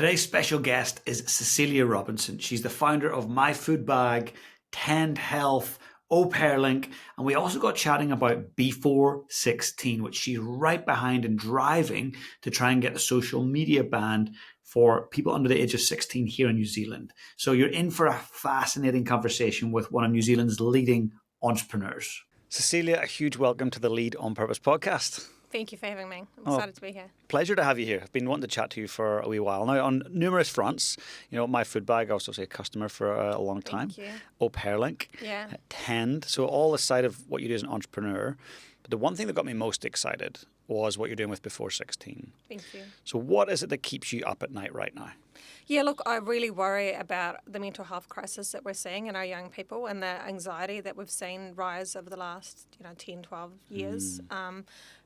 Today's special guest is Cecilia Robinson. She's the founder of My Food Bag, Tend Health, Link, and we also got chatting about Before 16, which she's right behind and driving to try and get the social media banned for people under the age of 16 here in New Zealand. So you're in for a fascinating conversation with one of New Zealand's leading entrepreneurs. Cecilia, a huge welcome to the Lead on Purpose podcast. Thank you for having me. I'm excited to be here. Pleasure to have you here. I've been wanting to chat to you for a wee while now on numerous fronts. You know, My Food Bag, I was also a customer for a long time. Thank you. Link, Tend. So all the side of what you do as an entrepreneur. But the one thing that got me most excited was what you're doing with Before 16. Thank you. So what is it that keeps you up at night right now? Yeah, look, I really worry about the mental health crisis that we're seeing in our young people and the anxiety that we've seen rise over the last, 10, 12 years.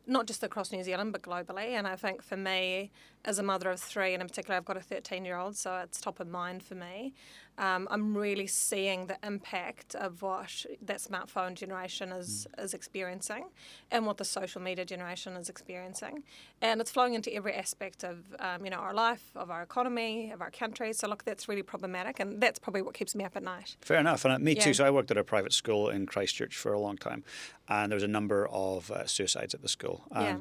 Not just across New Zealand, but globally. And I think for me, as a mother of three, and in particular, I've got a 13-year-old, so it's top of mind for me. I'm really seeing the impact of what that smartphone generation is experiencing and what the social media generation is experiencing. And it's flowing into every aspect of, our life, of our economy, of our country. So, look, that's really problematic, and that's probably what keeps me up at night. Fair enough. And me too. So I worked at a private school in Christchurch for a long time, and there was a number of suicides at the school.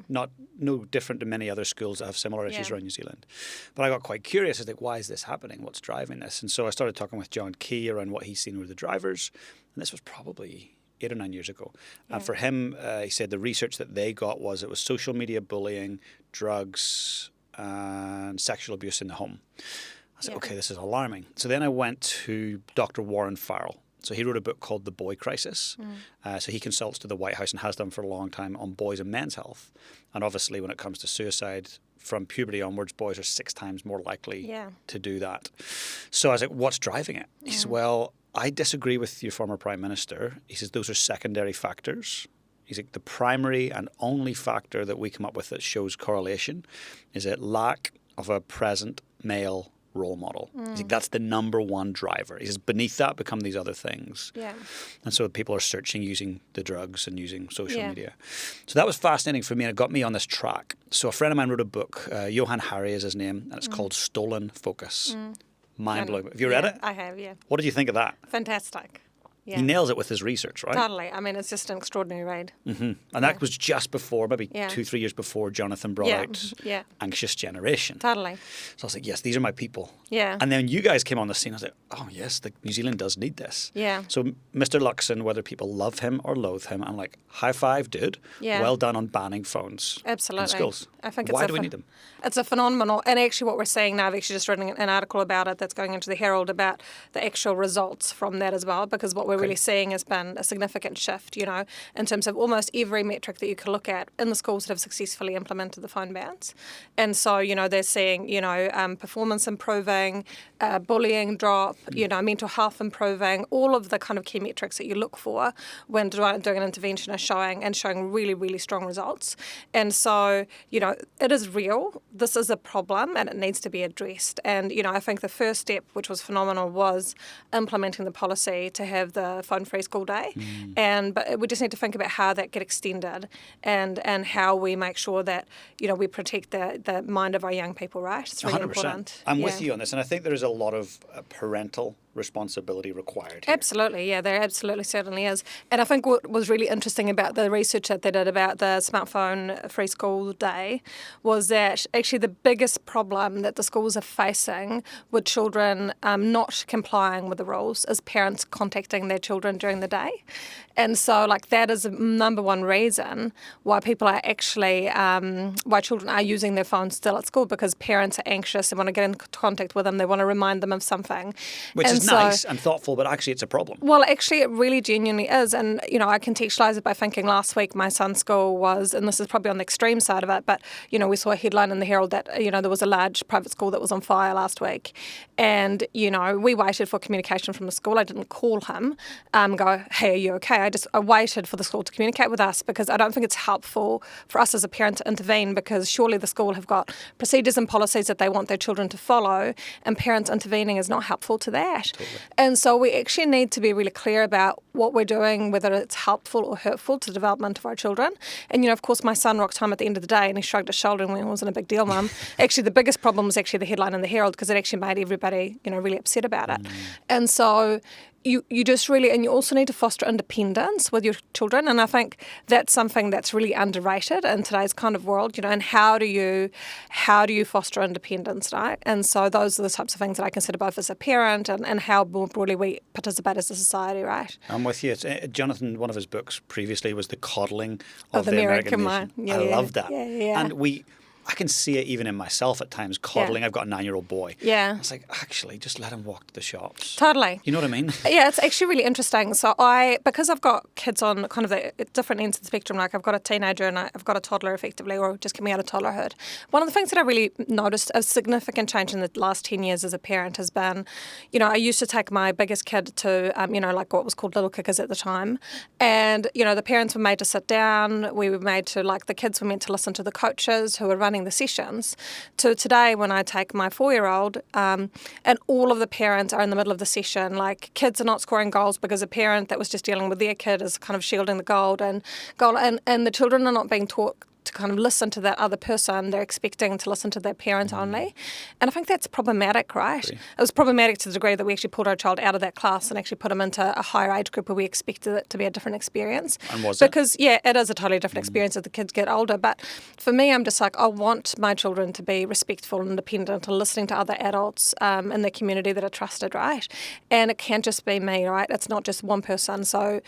No different to many other schools that have similar issues around New Zealand. But I got quite curious as to why is this happening? What's driving this? And so I started talking with John Key around what he's seen with the drivers. And this was probably 8 or 9 years ago. And for him, he said the research that they got was it was social media bullying, drugs, and sexual abuse in the home. I said, okay, this is alarming. So then I went to Dr. Warren Farrell. So he wrote a book called The Boy Crisis. So he consults to the White House and has done for a long time on boys and men's health. And obviously when it comes to suicide, from puberty onwards, boys are 6 times more likely to do that. So I was like, what's driving it? He says, well, I disagree with your former Prime Minister. He says those are secondary factors. He's like, the primary and only factor that we come up with that shows correlation is a lack of a present male role model. He's like, that's the number one driver. He says, beneath that become these other things. And so people are searching using the drugs and using social media. So that was fascinating for me, and it got me on this track. So a friend of mine wrote a book, Johan Hari is his name, and it's called Stolen Focus. Mind-blowing. Have you read it? I have, yeah. What did you think of that? Fantastic. Yeah. He nails it with his research, right? Totally. I mean, it's just an extraordinary read. And that was just before, maybe 2-3 years before Jonathan brought out Anxious Generation. Totally. So I was like, yes, these are my people. Yeah. And then you guys came on the scene. I was like, oh, yes, New Zealand does need this. Yeah. So Mr. Luxon, whether people love him or loathe him, I'm like, high five, dude. Yeah. Well done on banning phones in schools. I think Why do we need them? It's a phenomenal, and actually what we're seeing now, I've actually just written an article about it that's going into the Herald about the actual results from that as well, because what we're really seeing has been a significant shift, in terms of almost every metric that you can look at in the schools that have successfully implemented the phone bans. And so, they're seeing, performance improving, bullying drop, mental health improving, all of the kind of key metrics that you look for when doing an intervention are showing really, really strong results. And so, it is real. This is a problem and it needs to be addressed. And, I think the first step, which was phenomenal, was implementing the policy to have the phone-free school day. But we just need to think about how that get extended and how we make sure that, we protect the mind of our young people, right? It's really 100%. important. I'm with you on this. And I think there is a lot of parental responsibility required here. Absolutely, yeah, there absolutely certainly is. And I think what was really interesting about the research that they did about the smartphone free school day was that actually the biggest problem that the schools are facing with children not complying with the rules is parents contacting their children during the day. And so, that is the number one reason why people are actually, why children are using their phones still at school, because parents are anxious, they want to get in contact with them, they want to remind them of something. Which is nice and thoughtful, but actually it's a problem. Well, actually it really genuinely is. And, I contextualise it by thinking last week my son's school was, and this is probably on the extreme side of it, but, we saw a headline in the Herald that, there was a large private school that was on fire last week. And, we waited for communication from the school. I didn't call him, go, hey, are you okay? I waited for the school to communicate with us, because I don't think it's helpful for us as a parent to intervene, because surely the school have got procedures and policies that they want their children to follow, and parents intervening is not helpful to that. Totally. And so we actually need to be really clear about what we're doing, whether it's helpful or hurtful to the development of our children. And, of course, my son rocked home at the end of the day and he shrugged his shoulder and went, it wasn't a big deal, Mum. Actually, the biggest problem was actually the headline in the Herald because it actually made everybody, really upset about it. And so you just really, and you also need to foster independence with your children. And I think that's something that's really underrated in today's kind of world, and how do you foster independence, right? And so those are the types of things that I consider both as a parent and how more broadly we participate as a society, right? I'm with you. Jonathan, one of his books previously was The Coddling of the American Nation. Yeah, I love that. Yeah. And I can see it even in myself at times, coddling. I've got a 9-year-old boy. Yeah. It's like, actually, just let him walk to the shops. Totally. You know what I mean? Yeah, it's actually really interesting. So because I've got kids on kind of the different ends of the spectrum, like I've got a teenager and I've got a toddler effectively, or just coming out of toddlerhood. One of the things that I really noticed a significant change in the last 10 years as a parent has been, I used to take my biggest kid to, like what was called Little Kickers at the time. And, the parents were made to sit down. We were made to, the kids were meant to listen to the coaches who were running the sessions. To today, when I take my 4-year-old, and all of the parents are in the middle of the session, kids are not scoring goals because a parent that was just dealing with their kid is kind of shielding the goal, and the children are not being taught to kind of listen to that other person. They're expecting to listen to their parent only. And I think that's problematic, right? It was problematic to the degree that we actually pulled our child out of that class and actually put them into a higher age group where we expected it to be a different experience. And was because, it is a totally different experience as the kids get older. But for me, I'm just like, I want my children to be respectful and independent and listening to other adults in the community that are trusted, right? And it can't just be me, right? It's not just one person. So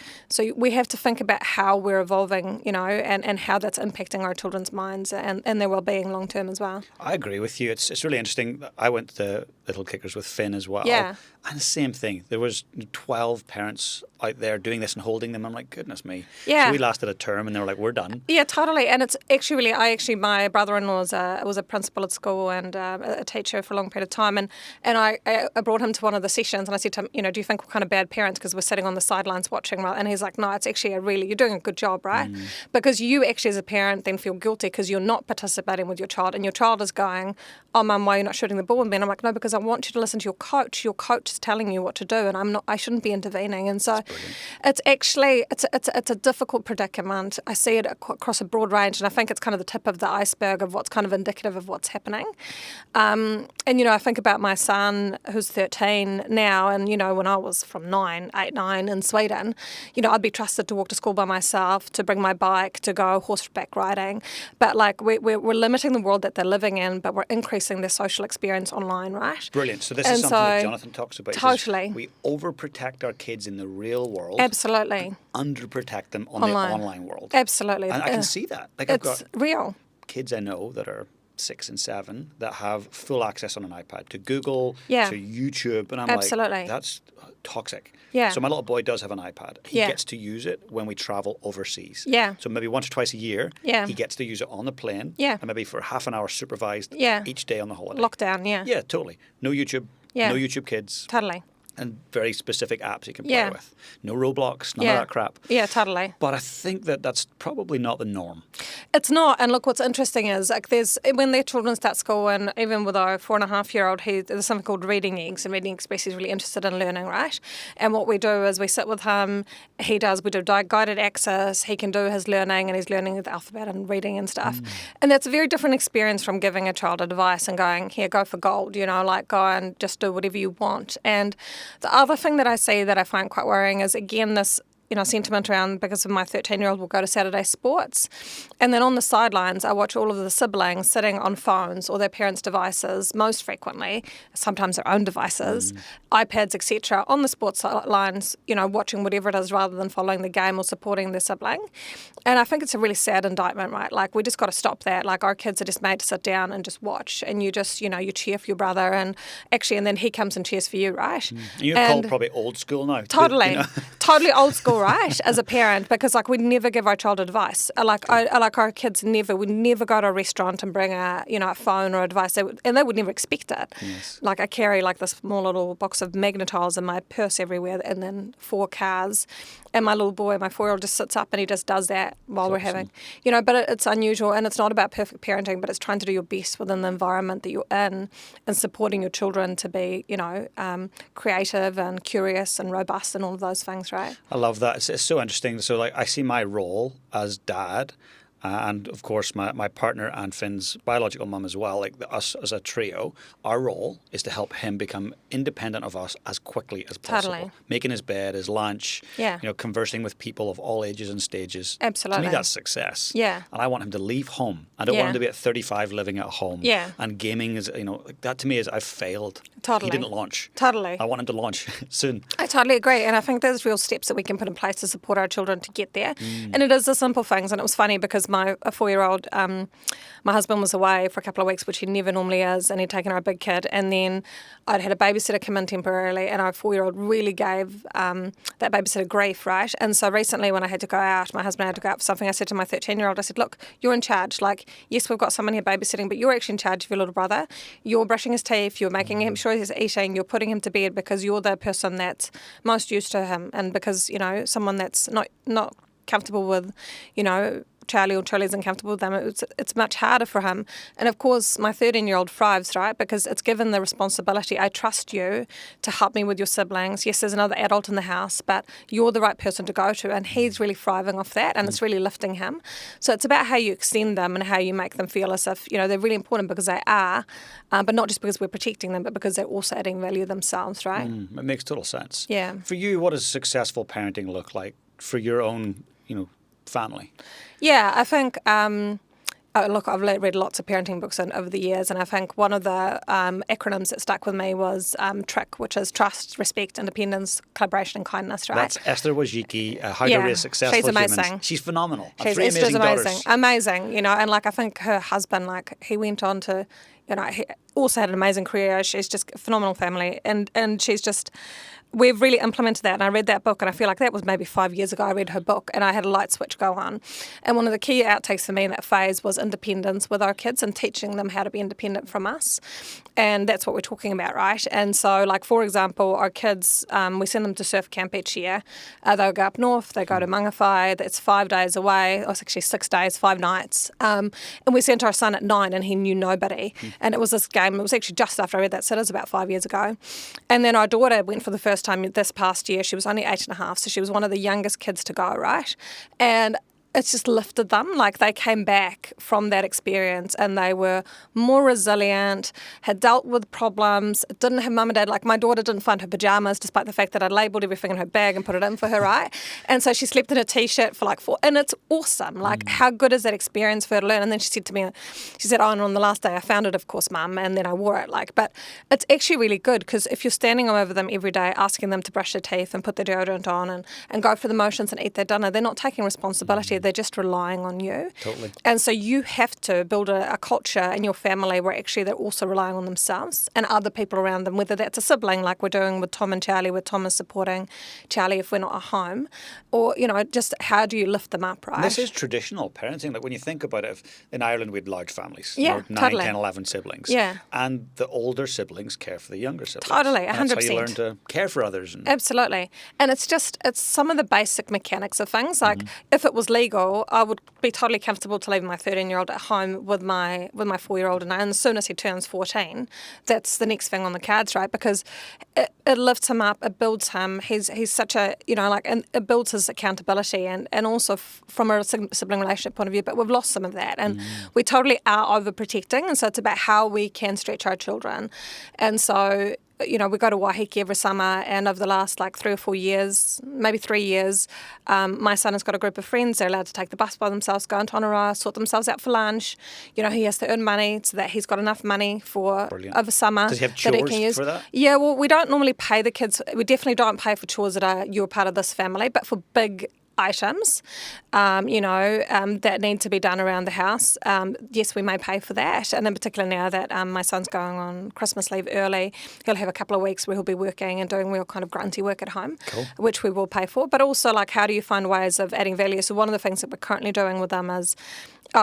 we have to think about how we're evolving, and how that's impacting our children's minds and their well-being long-term as well. I agree with you. It's really interesting. I went to Little Kickers with Finn as well. Yeah. And the same thing. There was 12 parents out there doing this and holding them. I'm like, goodness me. Yeah. So we lasted a term and they were like, we're done. Yeah, totally. And it's actually my brother-in-law was a principal at school and a teacher for a long period of time. And I brought him to one of the sessions and I said to him, do you think we're kind of bad parents because we're sitting on the sidelines watching? Right? And he's like, no, it's actually you're doing a good job, right? Because you actually as a parent then feel guilty because you're not participating with your child and your child is going, oh, Mum, why are you not shooting the ball with me? And I'm like, no, because I want you to listen to your coach. Your coach is telling you what to do and I shouldn't be intervening. And so it's actually, it's a difficult predicament. I see it across a broad range and I think it's kind of the tip of the iceberg of what's kind of indicative of what's happening. And, I think about my son who's 13 now and, when I was from 9 in Sweden, I'd be trusted to walk to school by myself, to bring my bike, to go horseback riding. But we're limiting the world that they're living in, but we're increasing their social experience online, right? Brilliant. So this is something that Jonathan talks about. Totally. We overprotect our kids in the real world. Absolutely. And underprotect them on the online world. Absolutely. And I can see that. I've got real kids I know that are 6 and 7 that have full access on an iPad to Google, to YouTube, and I'm like, that's toxic. Yeah. So my little boy does have an iPad. He gets to use it when we travel overseas. Yeah. So maybe once or twice a year, he gets to use it on the plane. Yeah. And maybe for half an hour supervised each day on the holiday. Lockdown, yeah. Yeah, totally. No YouTube. Yeah. No YouTube Kids. Totally. And very specific apps you can play with. No Roblox, none of that crap. Yeah, totally. But I think that's probably not the norm. It's not. And look, what's interesting is when their children start school, and even with our 4.5-year-old, there's something called Reading Eggs, and Reading Eggs basically is really interested in learning, right? And what we do is we sit with him. We do guided access. He can do his learning, and he's learning the alphabet and reading and stuff. And that's a very different experience from giving a child a device and going, here, go for gold, go and just do whatever you want. And the other thing that I see that I find quite worrying is, again, this sentiment around, because of my 13-year-old will go to Saturday sports. And then on the sidelines, I watch all of the siblings sitting on phones or their parents' devices, most frequently, sometimes their own devices, iPads, etc., on the sports sidelines, watching whatever it is rather than following the game or supporting their sibling. And I think it's a really sad indictment, right? We just got to stop that. Our kids are just made to sit down and just watch. And you just, you cheer for your brother and then he comes and cheers for you, right? You're called probably old school now. Totally. Totally old school. stressful, right, as a parent, because like we never give our child advice. Like our kids would never go to a restaurant and bring a phone or advice, and they would never expect it. Yes. Like I carry like this small little box of magnetiles in my purse everywhere, and then 4 cars. And my little boy, my 4-year-old, just sits up and he just does that while we're having, but it's unusual, and it's not about perfect parenting, but it's trying to do your best within the environment that you're in and supporting your children to be, creative and curious and robust and all of those things, right? I love that. It's so interesting. So like I see my role as dad, and of course my partner and Finn's biological mum as well, like us as a trio, our role is to help him become independent of us as quickly as possible. Totally. Making his bed, his lunch, conversing with people of all ages and stages. Absolutely. To me, that's success. Yeah. And I want him to leave home. I don't want him to be at 35 living at home. Yeah. And gaming is, that to me is I've failed. Totally. He didn't launch. Totally. I want him to launch soon. I totally agree. And I think there's real steps that we can put in place to support our children to get there. And it is the simple things. And it was funny because a 4-year-old, my husband was away for a couple of weeks, which he never normally is, and he'd taken our big kid. And then I'd had a babysitter come in temporarily, and our 4-year-old really gave that babysitter grief, right? And so recently when I had to go out, my husband had to go out for something, I said to my 13-year-old, I said, look, you're in charge. Like, yes, we've got someone here babysitting, but you're actually in charge of your little brother. You're brushing his teeth, you're making him sure he's eating, you're putting him to bed because you're the person that's most used to him, and because, someone that's not comfortable with, Charlie or Charlie isn't comfortable with them, it's much harder for him. And of course, my 13-year-old thrives, right? Because it's given the responsibility. I trust you to help me with your siblings. Yes, there's another adult in the house, but you're the right person to go to. And he's really thriving off that, and it's really lifting him. So it's about how you extend them and how you make them feel as if, they're really important, because they are, but not just because we're protecting them, but because they're also adding value themselves, right? It makes total sense. Yeah. For you, what does successful parenting look like for your own, family? Yeah, I think, look, I've read lots of parenting books over the years, and I think one of the acronyms that stuck with me was TRIC, which is Trust, Respect, Independence, Collaboration, and Kindness, right? That's Esther Wojcicki, How to Raise Successful she's amazing. Humans. She's phenomenal. She's amazing. Amazing, and like I think her husband, like he went on to, he also had an amazing career. She's just a phenomenal family, and she's just... We've really implemented that, and I read that book, and I feel like that was maybe 5 years ago I read her book, and I had a light switch go on. And one of the key outtakes for me in that phase was independence with our kids and teaching them how to be independent from us. And that's what we're talking about, right? And so, like, for example, our kids, we send them to surf camp each year. They'll go up north, they go to Mangawhai, it's 5 days away, or it's actually 6 days, 5 nights. And we sent our son at 9, and he knew nobody. And it was this game, it was actually just after I read that, so it was about 5 years ago. And then our daughter went for the first time this past year. She was only 8.5, so she was one of the youngest kids to go, right? And it's just lifted them. Like, they came back from that experience and they were more resilient, had dealt with problems, didn't have mum and dad. Like, my daughter didn't find her pajamas despite the fact that I'd labelled everything in her bag and put it in for her, right? And so she slept in a T-shirt for like 4, and it's awesome. Like, how good is that experience for her to learn? And then she said to me, and on the last day I found it, of course, mum, and then I wore it. Like, but it's actually really good, because if you're standing over them every day, asking them to brush their teeth and put their deodorant on and go for the motions and eat their dinner, they're not taking responsibility. They're just relying on you. Totally. And so you have to build a culture in your family where actually they're also relying on themselves and other people around them, whether that's a sibling like we're doing with Tom and Charlie, where Tom is supporting Charlie if we're not at home, or, just how do you lift them up, right? This is traditional parenting. Like, when you think about it, in Ireland we had large families. Yeah, 9, totally. 10, 11 siblings. Yeah. And the older siblings care for the younger siblings. Totally, 100%. And that's how you learn to care for others. Absolutely. And it's some of the basic mechanics of things. Like, if it was legal, I would be totally comfortable to leave my 13-year-old at home with my 4-year-old, and as soon as he turns 14, that's the next thing on the cards, right? Because it lifts him up, it builds him. He's such a, and it builds his accountability and also from a sibling relationship point of view, but we've lost some of that, and we totally are overprotecting, and so it's about how we can stretch our children. And so, we go to Waiheke every summer, and over the last 3 or 4 years, maybe 3 years, my son has got a group of friends. They're allowed to take the bus by themselves, go into Tonara, sort themselves out for lunch. He has to earn money so that he's got enough money for over summer. Does he have that he chores can use. for that? Yeah, well, we don't normally pay the kids. We definitely don't pay for chores that you're part of this family, but for big items, that need to be done around the house, yes, we may pay for that. And in particular now that my son's going on Christmas leave early, he'll have a couple of weeks where he'll be working and doing real kind of grunty work at home, which we will pay for. But also, like, how do you find ways of adding value? So one of the things that we're currently doing with them is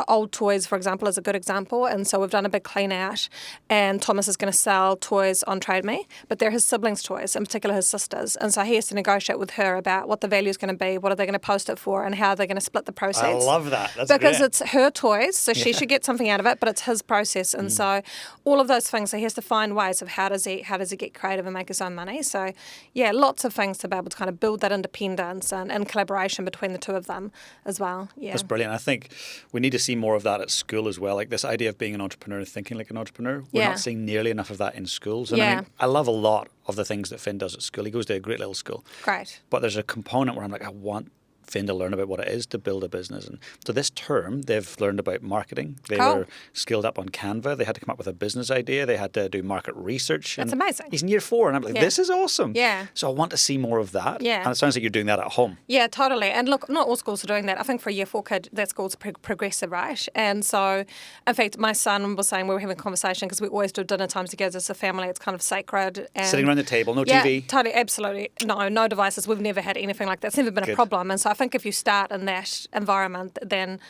old toys, for example, is a good example. And so we've done a big clean out, and Thomas is going to sell toys on Trade Me, but they're his siblings' toys, in particular his sisters. And so he has to negotiate with her about what the value is going to be, what are they going to post it for, and how they're going to split the proceeds. I love that. That's because great. It's her toys, so she should get something out of it, but it's his process. And so all of those things, so he has to find ways of how does he get creative and make his own money. So yeah, lots of things to be able to kind of build that independence and collaboration between the two of them as well. Yeah, that's brilliant. I think we need to see more of that at school as well. Like this idea of being an entrepreneur and thinking like an entrepreneur. We're not seeing nearly enough of that in schools. And I mean, I love a lot of the things that Finn does at school. He goes to a great little school. Great. But there's a component where I'm like, I want Finn to learn about what it is to build a business. And so this term, they've learned about marketing. They were skilled up on Canva. They had to come up with a business idea. They had to do market research. That's amazing. He's in year 4, and I'm like, this is awesome. Yeah. So I want to see more of that. Yeah. And it sounds like you're doing that at home. Yeah, totally. And look, not all schools are doing that. I think for a year 4 kid, that school's progressive, right? And so, in fact, my son was saying, we were having a conversation because we always do dinner times together as a family. It's kind of sacred. And sitting around the table, no TV. Yeah, totally, absolutely. No devices. We've never had anything like that. It's never been a problem. And so I think if you start in that environment, then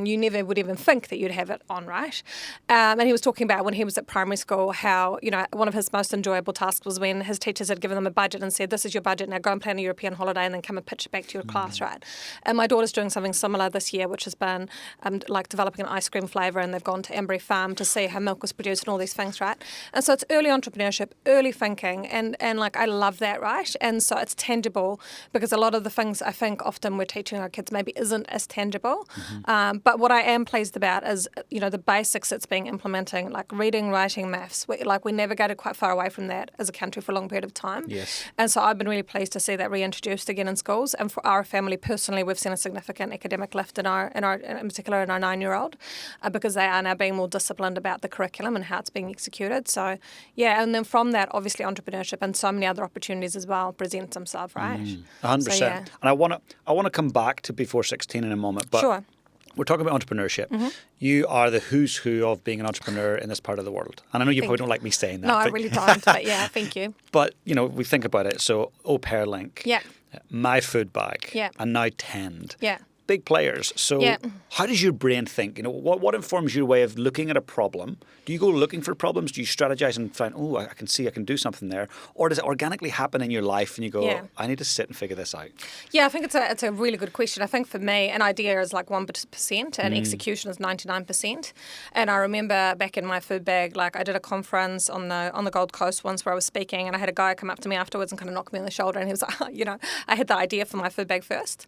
you never would even think that you'd have it on, right? And he was talking about when he was at primary school how, one of his most enjoyable tasks was when his teachers had given them a budget and said, this is your budget, now go and plan a European holiday and then come and pitch it back to your class, right? And my daughter's doing something similar this year, which has been like developing an ice cream flavour, and they've gone to Ambury Farm to see how milk was produced and all these things, right? And so it's early entrepreneurship, early thinking, and like I love that, right? And so it's tangible because a lot of the things I think often we're teaching our kids maybe isn't as tangible. But what I am pleased about is, the basics it's being implementing, like reading, writing, maths. We navigated quite far away from that as a country for a long period of time. Yes. And so I've been really pleased to see that reintroduced again in schools. And for our family personally, we've seen a significant academic lift in particular in our 9-year-old, because they are now being more disciplined about the curriculum and how it's being executed. So yeah, and then from that, obviously entrepreneurship and so many other opportunities as well present themselves, right? 100%. So, yeah. And I want to come back to before 16 in a moment, but sure. We're talking about entrepreneurship. You are the who's who of being an entrepreneur in this part of the world. And I know you probably don't like me saying that. No, I really don't, but yeah, thank you. But, we think about it. So, Au Pair Link, My Food Bag, and now Tend. Yeah. Big players. So how does your brain think? What informs your way of looking at a problem? Do you go looking for problems? Do you strategize and find, I can see I can do something there? Or does it organically happen in your life and you go, I need to sit and figure this out? Yeah, I think it's a really good question. I think for me, an idea is like 1% and execution is 99%. And I remember back in my food bag, like I did a conference on the Gold Coast once where I was speaking, and I had a guy come up to me afterwards and kind of knock me on the shoulder, and he was like, I had the idea for my food bag first.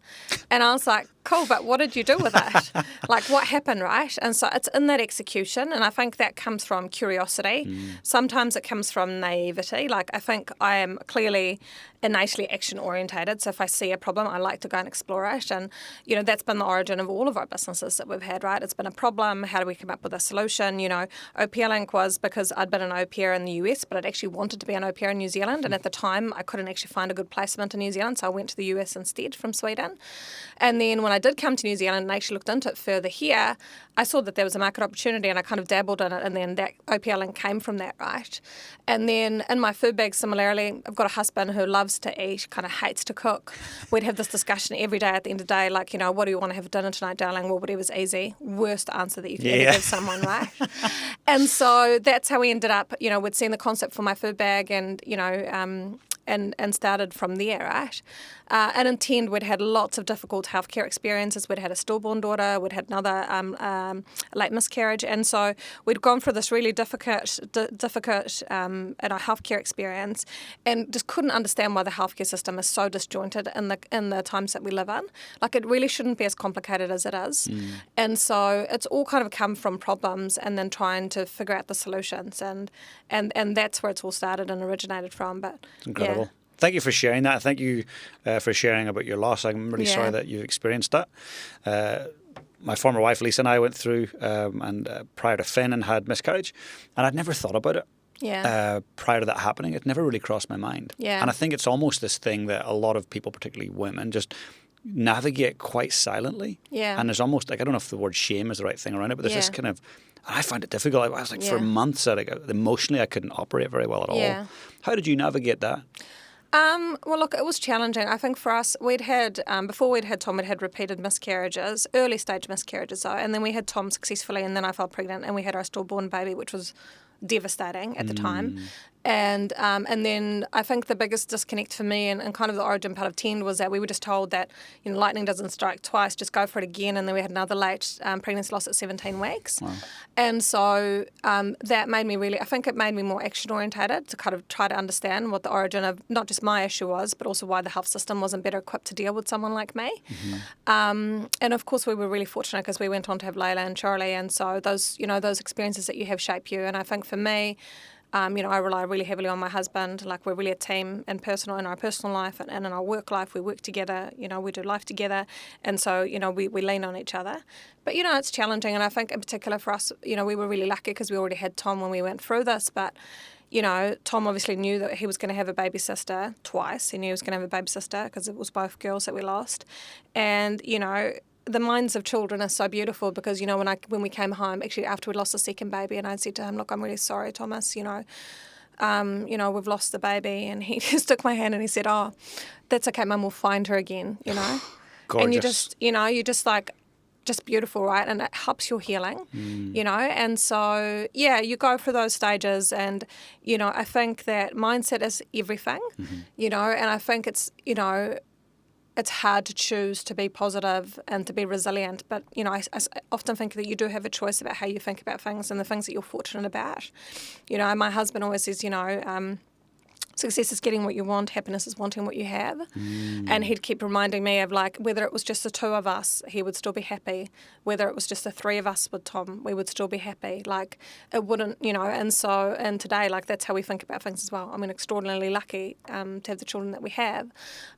And I was like, cool, but what did you do with it? Like, what happened, right? And so it's in that execution, and I think that comes from curiosity. Sometimes it comes from naivety. Like, I think I am clearly innately action-orientated, so if I see a problem, I like to go and explore it. And, that's been the origin of all of our businesses that we've had, right? It's been a problem. How do we come up with a solution? Au Pair Link was because I'd been an au pair in the US, but I'd actually wanted to be an au pair in New Zealand, and at the time, I couldn't actually find a good placement in New Zealand, so I went to the US instead from Sweden. And then when I did come to New Zealand and actually looked into it further here, I saw that there was a market opportunity, and I kind of dabbled in it, and then that Au Pair Link came from that, right? And then in my food bag, similarly, I've got a husband who loves to eat, kind of hates to cook. We'd have this discussion every day at the end of the day, like, what do you want to have for dinner tonight, darling? Well, whatever's easy. Worst answer that you can ever give someone, right? And so that's how we ended up, we'd seen the concept for my food bag, and, and started from there, right? And in Tend, we'd had lots of difficult healthcare experiences. We'd had a stillborn daughter. We'd had another late miscarriage. And so we'd gone through this really difficult healthcare experience, and just couldn't understand why the healthcare system is so disjointed in the times that we live in. Like, it really shouldn't be as complicated as it is. And so it's all kind of come from problems and then trying to figure out the solutions. And that's where it's all started and originated from. But incredible. Yeah. Thank you for sharing that. Thank you for sharing about your loss. I'm really sorry that you've experienced that. My former wife, Lisa, and I went through prior to Finn and had miscarriage, and I'd never thought about it. Prior to that happening, it never really crossed my mind. And I think it's almost this thing that a lot of people, particularly women, just navigate quite silently. Yeah. And there's almost like, I don't know if the word shame is the right thing around it, but there's this kind of, I find it difficult. I was like, for months, emotionally, I couldn't operate very well at all. How did you navigate that? Well, look, it was challenging. I think for us, we'd had, before we'd had Tom, we'd had repeated miscarriages, early stage miscarriages though, and then we had Tom successfully, and then I fell pregnant, and we had our stillborn baby, which was devastating at the time. And then I think the biggest disconnect for me and kind of the origin part of Tend was that we were just told that, lightning doesn't strike twice, just go for it again. And then we had another late pregnancy loss at 17 weeks. Wow. And so that made me I think it made me more action orientated to kind of try to understand what the origin of not just my issue was, but also why the health system wasn't better equipped to deal with someone like me. And of course we were really fortunate because we went on to have Layla and Charlie. And so those experiences that you have shape you. And I think for me, I rely really heavily on my husband. Like, we're really a team in our personal life and in our work life. We work together, we do life together. And so, we lean on each other. But, it's challenging. And I think in particular for us, we were really lucky because we already had Tom when we went through this. But, Tom obviously knew that he was going to have a baby sister twice. He knew he was going to have a baby sister because it was both girls that we lost. And, the minds of children are so beautiful because, when we came home, actually after we lost the second baby, and I said to him, look, I'm really sorry, Thomas, we've lost the baby. And he just took my hand and he said, oh, that's okay, Mum, we'll find her again, Gorgeous. And you just like, just beautiful, right? And it helps your healing, and so, you go through those stages and, I think that mindset is everything, and I think it's, it's hard to choose to be positive and to be resilient. But, I often think that you do have a choice about how you think about things and the things that you're fortunate about. My husband always says, success is getting what you want, happiness is wanting what you have. And he'd keep reminding me of, like, whether it was just the two of us, he would still be happy. Whether it was just the three of us with Tom, we would still be happy. Like, it wouldn't, and today, like, that's how we think about things as well. I mean, extraordinarily lucky to have the children that we have.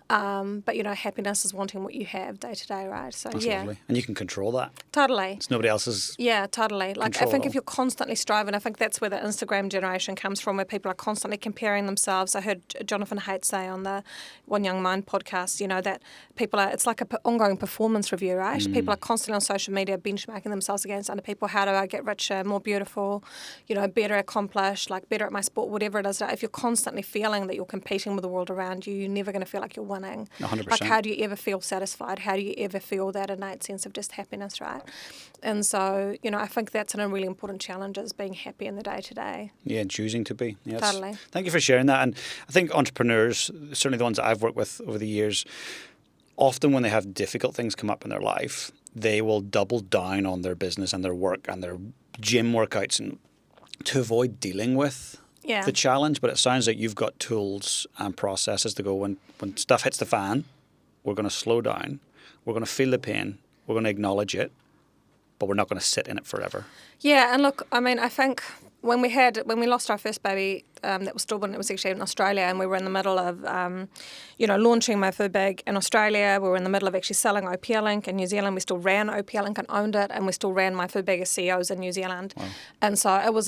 But, happiness is wanting what you have day to day, right? So, that's lovely. And you can control that. Totally. It's nobody else's. Yeah, totally. Like, I think if you're constantly striving, I think that's where the Instagram generation comes from, where people are constantly comparing themselves. I heard Jonathan Haidt say on the One Young Mind podcast, that people it's like an ongoing performance review, right? People are constantly on social media benchmarking themselves against other people. How do I get richer, more beautiful, better accomplished, like better at my sport, whatever it is. If you're constantly feeling that you're competing with the world around you, you're never going to feel like you're winning. 100%. Like, how do you ever feel satisfied? How do you ever feel that innate sense of just happiness, right? And so, I think that's a really important challenge, is being happy in the day-to-day. Yeah, and choosing to be. Yes. Totally. Thank you for sharing that. And I think entrepreneurs, certainly the ones that I've worked with over the years, often when they have difficult things come up in their life, they will double down on their business and their work and their gym workouts and to avoid dealing with the challenge. But it sounds like you've got tools and processes to go, when stuff hits the fan, we're going to slow down, we're going to feel the pain, we're going to acknowledge it, but we're not going to sit in it forever. Yeah, and look, I mean, I think when we lost our first baby, that was stillborn, it was actually in Australia, and we were in the middle of, launching my food bag in Australia. We were in the middle of actually selling OPL Link in New Zealand. We still ran OPL Link and owned it, and we still ran my food bag as CEOs in New Zealand. Wow. And so it was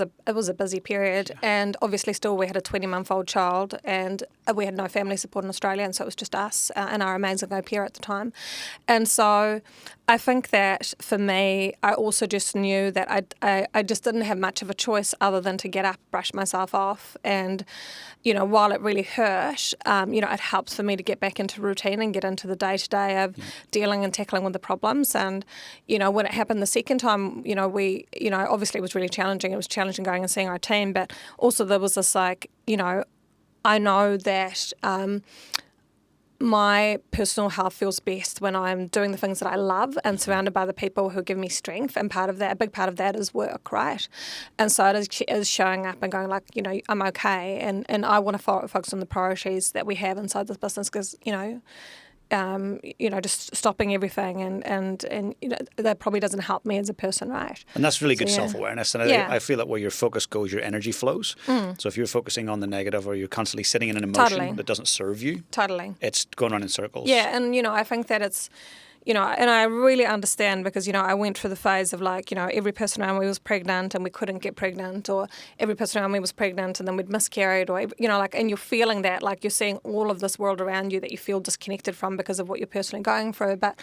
a busy period, and obviously still we had a 20-month-old child, and we had no family support in Australia, and so it was just us and our amazing au pair at the time. And so I think that for me, I also just knew that I just didn't have much of a choice other than to get up, brush myself off. And, while it really hurt, it helps for me to get back into routine and get into the day-to-day of dealing and tackling with the problems. And, when it happened the second time, obviously it was really challenging. It was challenging going and seeing our team. But also there was this, like, I know that my personal health feels best when I'm doing the things that I love and surrounded by the people who give me strength. And a big part of that is work, right? And so it is showing up and going, like, I'm okay. And I want to focus on the priorities that we have inside this business because, just stopping everything and that probably doesn't help me as a person, right? And that's really good self-awareness. And I feel that where your focus goes, your energy flows. So if you're focusing on the negative or you're constantly sitting in an emotion that doesn't serve you, it's going on in circles. Yeah, and I think that it's, and I really understand because, I went through the phase of like, every person around me was pregnant and we couldn't get pregnant, or every person around me was pregnant and then we'd miscarried, or, and you're feeling that, like you're seeing all of this world around you that you feel disconnected from because of what you're personally going through. But,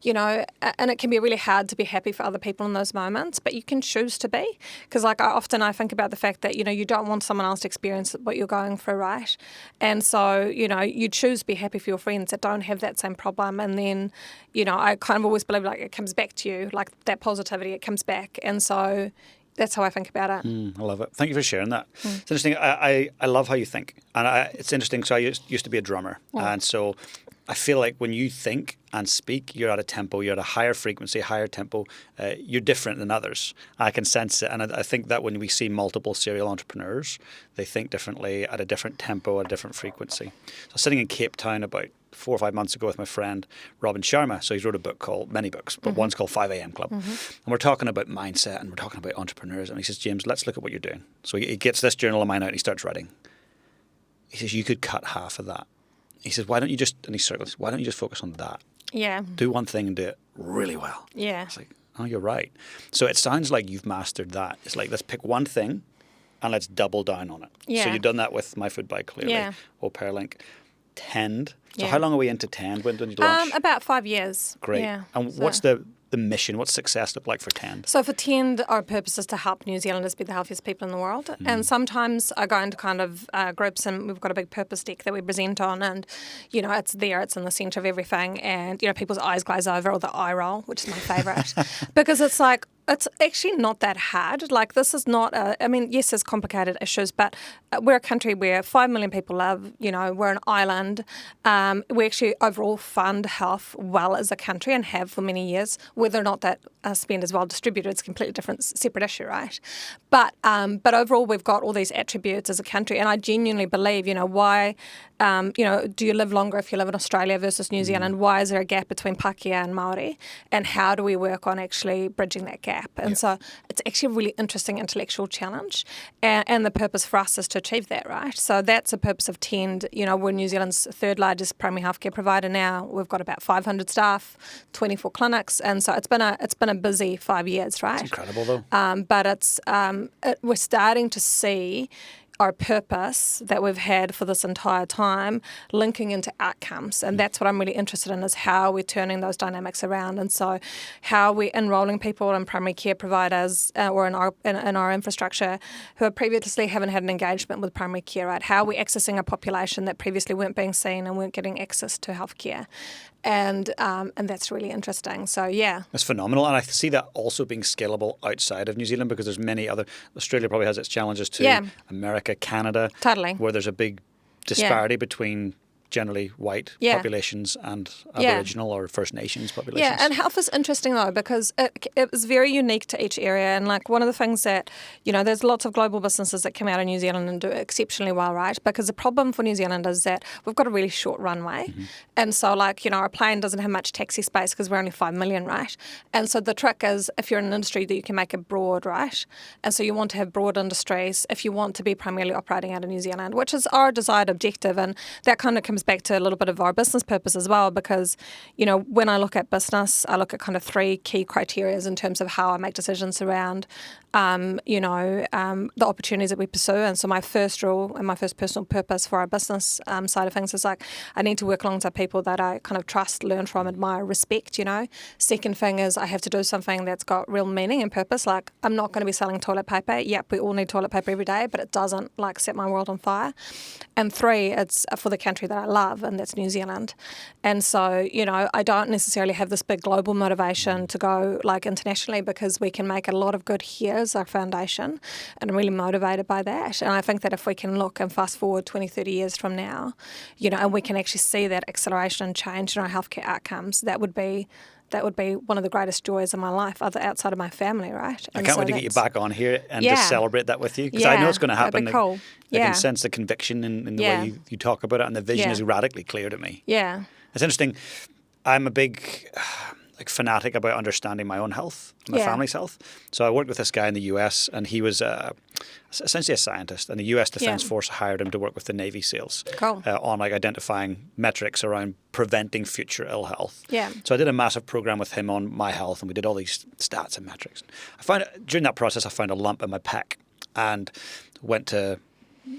and it can be really hard to be happy for other people in those moments, but you can choose to be. Because like I think about the fact that, you don't want someone else to experience what you're going through, right? And so, you choose to be happy for your friends that don't have that same problem. And then, I kind of always believe like it comes back to you, like that positivity, it comes back. And so that's how I think about it. I love it. Thank you for sharing that. It's interesting. I love how you think. And it's interesting. So I used to be a drummer. And so I feel like when you think and speak, you're at a tempo, you're at a higher frequency, higher tempo. You're different than others. I can sense it. And I think that when we see multiple serial entrepreneurs, they think differently at a different tempo, at a different frequency. So I was sitting in Cape Town about 4 or 5 months ago with my friend Robin Sharma. So he's wrote a book called, many books, but one's called 5 a.m. Club. And we're talking about mindset and we're talking about entrepreneurs. And he says, James, let's look at what you're doing. So he gets this journal of mine out and he starts writing. He says, you could cut half of that. He says, why don't you just, and he circles, why don't you just focus on that? Yeah. Do one thing and do it really well. Yeah. It's like, oh, you're right. So it sounds like you've mastered that. It's like, let's pick one thing and let's double down on it. Yeah. So you've done that with My Food Bag, clearly, or Paralink. Tend. So how long are we into Tend? When did you launch? About 5 years. Great. Yeah. And what's the mission? What's success look like for Tend? So for Tend, our purpose is to help New Zealanders be the healthiest people in the world. And sometimes I go into kind of groups and we've got a big purpose deck that we present on, and, it's there, it's in the centre of everything, and, people's eyes glaze over, or the eye roll, which is my favourite, because it's like, it's actually not that hard. Like, this is not yes, there's complicated issues, but we're a country where 5 million people live, we're an island. We actually overall fund health well as a country and have for many years. Whether or not that spend is well distributed, it's a completely different, separate issue, right? But overall, we've got all these attributes as a country, and I genuinely believe, why, do you live longer if you live in Australia versus New Zealand? Why is there a gap between Pākehā and Māori? And how do we work on actually bridging that gap? And so it's actually a really interesting intellectual challenge, and the purpose for us is to achieve that, right? So that's the purpose of Tend. We're New Zealand's third largest primary healthcare provider now. We've got about 500 staff, 24 clinics, and so it's been a busy 5 years, right? It's incredible, though. But we're starting to see our purpose that we've had for this entire time linking into outcomes, and that's what I'm really interested in, is how we're turning those dynamics around. And so how we're enrolling people in primary care providers or in our infrastructure who previously haven't had an engagement with primary care, right? How are we accessing a population that previously weren't being seen and weren't getting access to healthcare? And that's really interesting. So, yeah. That's phenomenal. And I see that also being scalable outside of New Zealand, because there's many other, Australia probably has its challenges too. Yeah. America, Canada. Totally. Where there's a big disparity between generally white populations and Aboriginal or First Nations populations. Yeah, and health is interesting though, because it is very unique to each area. And like one of the things that, there's lots of global businesses that come out of New Zealand and do exceptionally well, right? Because the problem for New Zealand is that we've got a really short runway. And so our plane doesn't have much taxi space because we're only 5 million, right? And so the trick is, if you're in an industry, that you can make it broad, right? And so you want to have broad industries if you want to be primarily operating out of New Zealand, which is our desired objective. And that kind of comes back to a little bit of our business purpose as well, because, when I look at business, I look at kind of 3 key criteria in terms of how I make decisions around, the opportunities that we pursue. And so my first rule and my first personal purpose for our business side of things is like, I need to work alongside people that I kind of trust, learn from, admire, respect, Second thing is I have to do something that's got real meaning and purpose. Like, I'm not going to be selling toilet paper. Yep, we all need toilet paper every day, but it doesn't set my world on fire. And 3, it's for the country that I love, and that's New Zealand. And so, I don't necessarily have this big global motivation to go internationally, because we can make a lot of good here as our foundation, and I'm really motivated by that. And I think that if we can look and fast forward 20, 30 years from now, and we can actually see that acceleration and change in our healthcare outcomes, that would be one of the greatest joys of my life, outside of my family, right? I can't wait to get you back on here and just celebrate that with you, because I know it's going to happen. That'd be cool. I can sense the conviction in the way you talk about it, and the vision is radically clear to me. Yeah. It's interesting. I'm a big like fanatic about understanding my own health, my family's health. So I worked with this guy in the US, and he was essentially a scientist, and the US Defense Force hired him to work with the Navy SEALs on like identifying metrics around preventing future ill health. Yeah. So I did a massive program with him on my health, and we did all these stats and metrics. During that process, I found a lump in my pec, and went to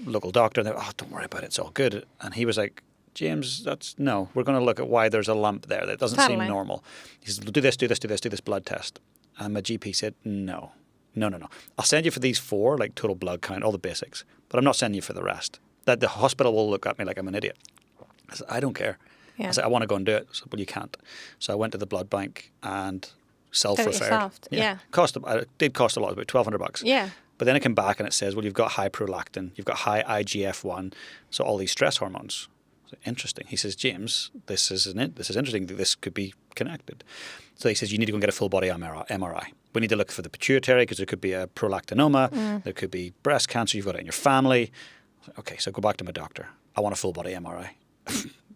local doctor, and they were, oh, don't worry about it, it's all good. And he was like, James, we're going to look at why there's a lump there that doesn't seem normal. He says, do this blood test. And my GP said, no. I'll send you for these 4, like total blood count, all the basics, but I'm not sending you for the rest. That the hospital will look at me like I'm an idiot. I said, I don't care. Yeah. I said, I want to go and do it. I said, well, you can't. So I went to the blood bank and self-referred. Yeah. It did cost a lot, about $1,200. Yeah. But then it came back and it says, well, you've got high prolactin, you've got high IGF-1, so all these stress hormones. Interesting. He says, James, this is interesting that this could be connected. So he says, you need to go and get a full body MRI. We need to look for the pituitary because there could be a prolactinoma, there could be breast cancer, you've got it in your family. Okay, so go back to my doctor. I want a full body MRI.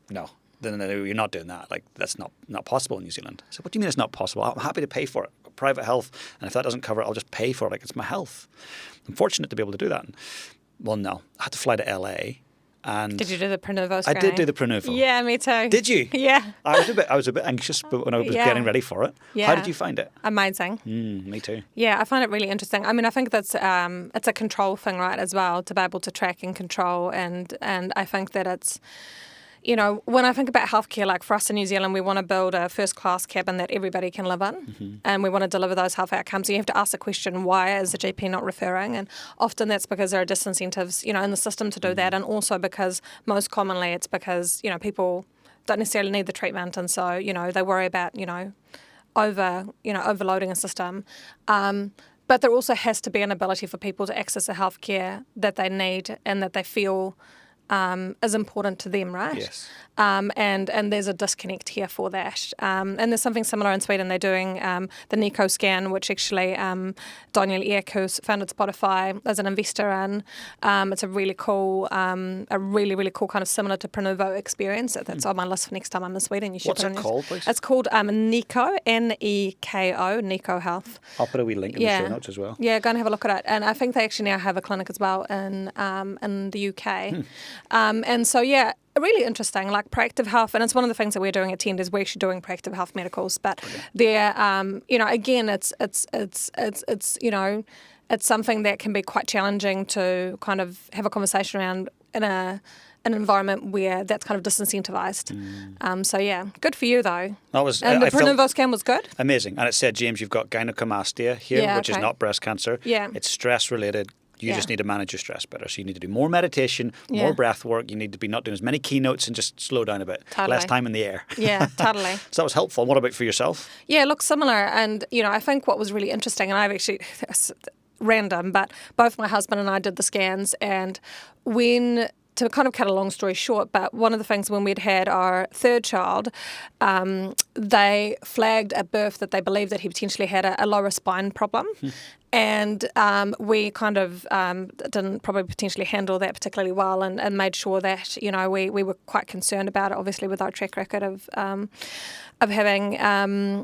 No, you're not doing that. Like, that's not possible in New Zealand. I said, what do you mean it's not possible? I'm happy to pay for it. Private health, and if that doesn't cover it, I'll just pay for it. Like, it's my health. I'm fortunate to be able to do that. Well, no, I had to fly to LA. And did you do the Pronovo scanning? I did do the Pronovo. Yeah, me too. Did you? Yeah. I was a bit anxious, but when I was getting ready for it. Yeah. How did you find it? Amazing. Me too. Yeah, I find it really interesting. I mean, I think that's it's a control thing, right, as well, to be able to track and control, and I think that it's, you know, when I think about healthcare, like for us in New Zealand, we want to build a first-class cabin that everybody can live in, and we want to deliver those health outcomes. So you have to ask the question, why is the GP not referring? And often that's because there are disincentives, you know, in the system to do that, and also because most commonly it's because, you know, people don't necessarily need the treatment, and so, you know, they worry about, overloading a system. But there also has to be an ability for people to access the healthcare that they need and that they feel is important to them, right? Yes. And there's a disconnect here for that. And there's something similar in Sweden. They're doing the Nico scan, which actually Daniel Ek, who's founded Spotify, is an investor in. It's a really cool kind of similar to Pronovo experience. That's on my list for next time I'm in Sweden. You should. What's it called, please? It's called Nico, Neko, Nico Health. I'll put a wee link in the show notes as well. Yeah, go and have a look at it. And I think they actually now have a clinic as well in the UK. And so, yeah, really interesting, like proactive health. And it's one of the things that we're doing at Tend is we're actually doing proactive health medicals. But they're, again, it's something that can be quite challenging to kind of have a conversation around in an environment where that's kind of disincentivized. So, yeah, good for you, though. That was, and the Pronovo scan was good? Amazing. And it said, James, you've got gynecomastia here, which is not breast cancer. Yeah. It's stress-related. You just need to manage your stress better. So you need to do more meditation, more breath work. You need to be not doing as many keynotes and just slow down a bit. Totally. Less time in the air. Yeah, totally. So that was helpful. And what about for yourself? Yeah, look, similar. And, I think what was really interesting, and I've actually, random, but both my husband and I did the scans. And to kind of cut a long story short, but one of the things when we'd had our third child, they flagged at birth that they believed that he potentially had a lower spine problem. And we kind of didn't probably potentially handle that particularly well and made sure that, we were quite concerned about it, obviously, with our track record of having,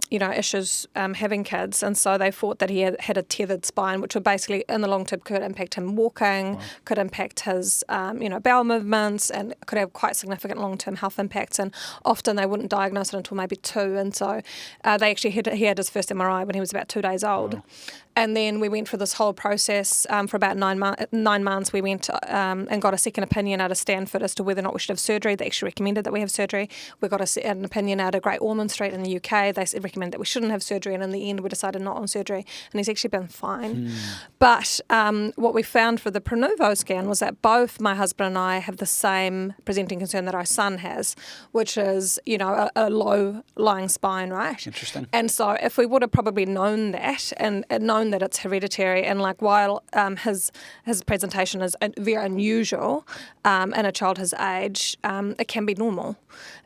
issues having kids. And so they thought that he had a tethered spine, which would basically, in the long term, could impact him walking, could impact his, bowel movements, and could have quite significant long-term health impacts. And often they wouldn't diagnose it until maybe 2. And so he had his first MRI when he was about 2 days old. Wow. And then we went through this whole process for about 9 months. We went and got a second opinion out of Stanford as to whether or not we should have surgery. They actually recommended that we have surgery. We got an opinion out of Great Ormond Street in the UK. They recommended that we shouldn't have surgery, and in the end we decided not on surgery. And he's actually been fine. But what we found for the Pronovo scan was that both my husband and I have the same presenting concern that our son has, which is, a low-lying spine, right? Interesting. And so if we would have probably known that and known that it's hereditary, and like while his presentation is very unusual in a child his age, it can be normal.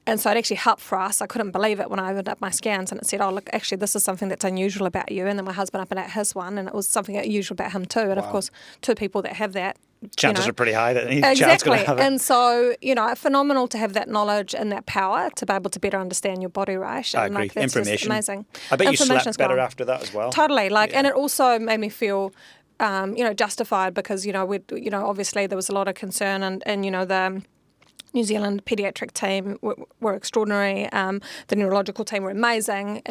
And so it actually helped for us. I couldn't believe it when I opened up my scans and it said, oh, look, actually this is something that's unusual about you. And then my husband opened up his one and it was something unusual about him too. And of course, 2 people that have that, chances are pretty high that any child's exactly. going to have it. And so, phenomenal to have that knowledge and that power to be able to better understand your body, right? I agree. That's Information. just amazing. I bet you slept better after that as well. Totally. And it also made me feel, justified because, obviously there was a lot of concern and the New Zealand paediatric team were extraordinary. The neurological team were amazing,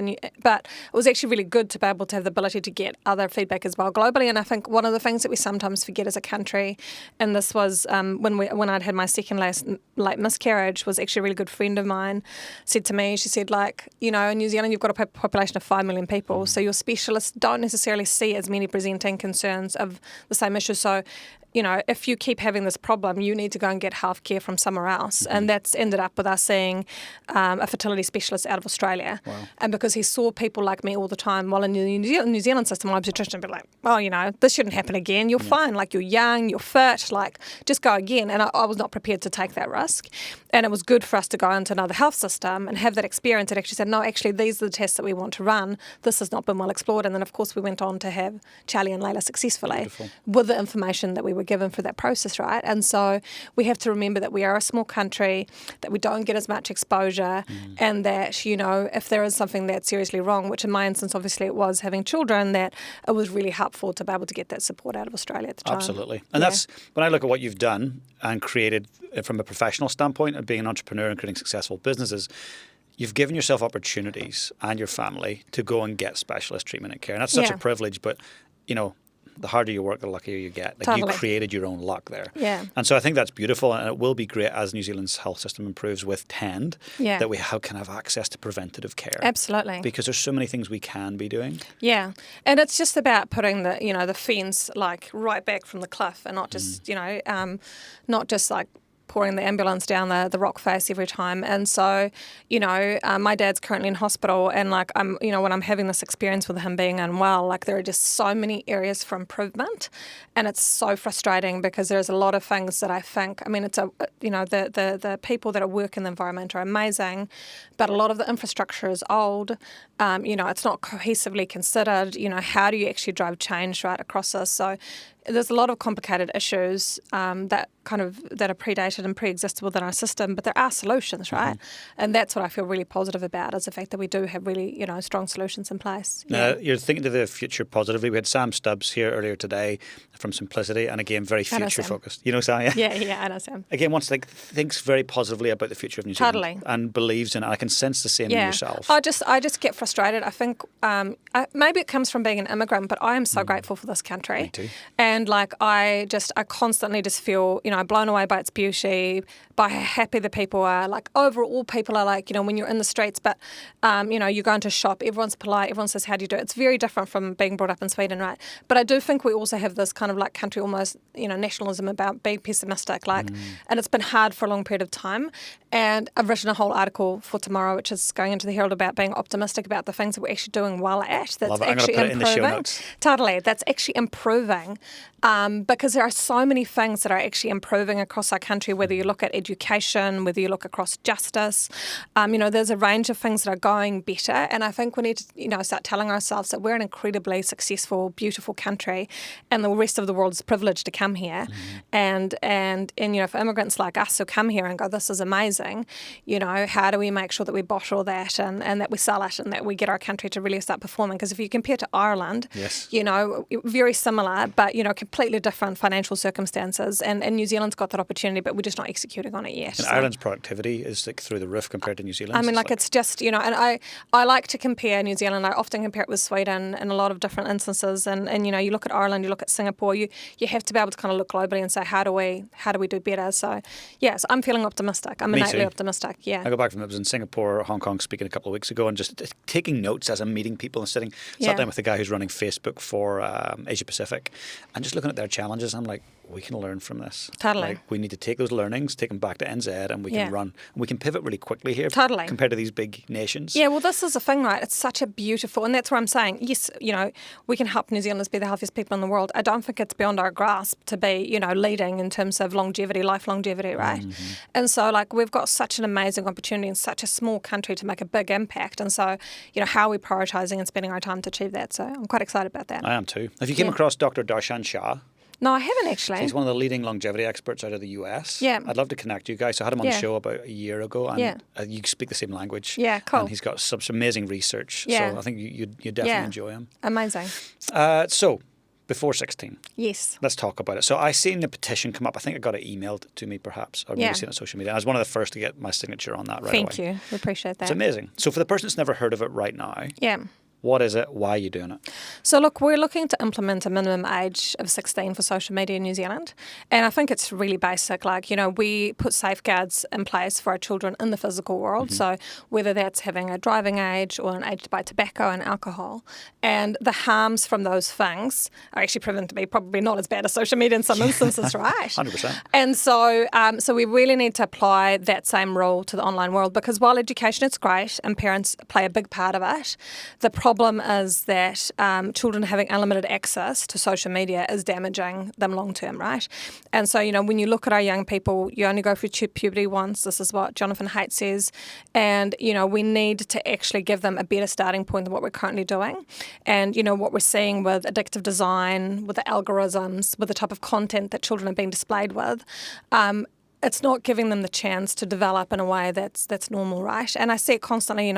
but it was actually really good to be able to have the ability to get other feedback as well globally. And I think one of the things that we sometimes forget as a country, and this was when I'd had my second late miscarriage, was actually a really good friend of mine said to me, she said, in New Zealand you've got a population of 5 million people, so your specialists don't necessarily see as many presenting concerns of the same issue. So if you keep having this problem, you need to go and get health care from somewhere else. Mm-hmm. And that's ended up with us seeing a fertility specialist out of Australia. Wow. And because he saw people like me all the time, while in the New Zealand system, my obstetrician would be like, this shouldn't happen again. You're fine. You're young, you're fit, just go again. And I was not prepared to take that risk. And it was good for us to go into another health system and have that experience and actually said, no, actually, these are the tests that we want to run. This has not been well explored. And then, of course, we went on to have Charlie and Layla successfully with the information that we were given for that process, right? And so we have to remember that we are a small country, that we don't get as much exposure, and that, if there is something that's seriously wrong, which in my instance, obviously it was having children, that it was really helpful to be able to get that support out of Australia at the time. Absolutely. And that's, when I look at what you've done and created from a professional standpoint of being an entrepreneur and creating successful businesses, you've given yourself opportunities and your family to go and get specialist treatment and care. And that's such a privilege, but, the harder you work, the luckier you get. You created your own luck there. Yeah. And so I think that's beautiful, and it will be great as New Zealand's health system improves with TEND, that we can have access to preventative care. Absolutely. Because there's so many things we can be doing. Yeah. And it's just about putting the fence right back from the cliff and not just, not just pouring the ambulance down the rock face every time. And so, my dad's currently in hospital, and when I'm having this experience with him being unwell, there are just so many areas for improvement, and it's so frustrating because there's a lot of things that I think, it's the people that work in the environment are amazing, but a lot of the infrastructure is old. It's not cohesively considered. How do you actually drive change right across this? So there's a lot of complicated issues that are predated and pre-existed within our system, but there are solutions, right? Mm-hmm. And that's what I feel really positive about, is the fact that we do have really, strong solutions in place. Yeah. You're thinking to the future positively. We had Sam Stubbs here earlier today from Simplicity, and again, very future focused. You know Sam? Yeah, I know Sam. Again, thinks very positively about the future of New Zealand and believes in it. I can sense the same in yourself. I just get frustrated. I think maybe it comes from being an immigrant, but I am so grateful for this country. Me too. And I constantly just feel, blown away by its beauty, by how happy the people are. Overall, people are when you're in the streets, but, you go into a shop, everyone's polite, everyone says, how do you do it? It's very different from being brought up in Sweden, right? But I do think we also have this kind of country almost, nationalism about being pessimistic, and it's been hard for a long period of time. And I've written a whole article for tomorrow, which is going into the Herald, about being optimistic about the things that we're actually doing well at. That's actually improving. In the show notes. Totally. That's actually improving. Because there are so many things that are actually improving across our country, whether you look at education, whether you look across justice. There's a range of things that are going better. And I think we need to, start telling ourselves that we're an incredibly successful, beautiful country, and the rest of the world is privileged to come here. Mm-hmm. And for immigrants like us who come here and go, this is amazing, how do we make sure that we bottle that and that we sell it and that we get our country to really start performing? Because if you compare to Ireland, very similar, but, completely different financial circumstances, and New Zealand's got that opportunity, but we're just not executing on it yet. And Ireland's productivity is through the roof compared to New Zealand. It's just, and I like to compare New Zealand. I often compare it with Sweden in a lot of different instances, and you look at Ireland, you look at Singapore, you have to be able to kind of look globally and say, how do we do better? So I'm feeling optimistic. I'm innately optimistic. Yeah. I go back from, it was in Singapore, Hong Kong, speaking a couple of weeks ago, and just taking notes as I'm meeting people and sat down with the guy who's running Facebook for Asia Pacific, and just looking at their challenges. I'm like, we can learn from this. Totally. We need to take those learnings, take them back to NZ, and we can run. We can pivot really quickly here. Totally. Compared to these big nations. Yeah, well, this is the thing, right? It's such a beautiful, and that's where I'm saying, yes, we can help New Zealanders be the healthiest people in the world. I don't think it's beyond our grasp to be, leading in terms of longevity, life longevity, right? Mm-hmm. And so, we've got such an amazing opportunity in such a small country to make a big impact. And so, how are we prioritising and spending our time to achieve that? So I'm quite excited about that. I am too. Have you came across Dr. Darshan Shah? No, I haven't actually. He's one of the leading longevity experts out of the US. Yeah. I'd love to connect you guys. So I had him on the show about a year ago, and you speak the same language. Yeah, cool. And he's got such amazing research. Yeah. So I think you'd definitely enjoy him. Amazing. So before 16. Yes. Let's talk about it. So I seen the petition come up. I think I got it emailed to me perhaps, or maybe seen it on social media. I was one of the first to get my signature on that right away. Thank you. We appreciate that. It's amazing. So for the person that's never heard of it right now, what is it? Why are you doing it? So look, we're looking to implement a minimum age of 16 for social media in New Zealand. And I think it's really basic. Like, we put safeguards in place for our children in the physical world. So whether that's having a driving age or an age to buy tobacco and alcohol. And the harms from those things are actually proven to be probably not as bad as social media in some instances, right? 100%. And so we really need to apply that same rule to the online world, because while education is great and parents play a big part of it, the problem is that children having unlimited access to social media is damaging them long term, right? And so, when you look at our young people, you only go through puberty once. This is what Jonathan Haidt says. And, we need to actually give them a better starting point than what we're currently doing. And, what we're seeing with addictive design, with the algorithms, with the type of content that children are being displayed with, it's not giving them the chance to develop in a way that's normal, right? And I see it constantly,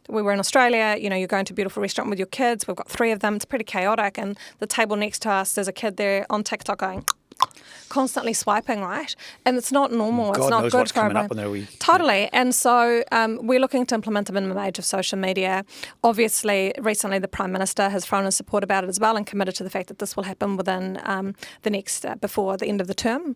we were in Australia, you're going to a beautiful restaurant with your kids. We've got 3 of them. It's pretty chaotic. And the table next to us, there's a kid there on TikTok going, constantly swiping, right? And it's not normal. God it's not knows good what's for coming everyone. up in their wee. Totally. And so we're looking to implement a minimum age of social media. Obviously, recently the Prime Minister has thrown his support about it as well and committed to the fact that this will happen within before the end of the term,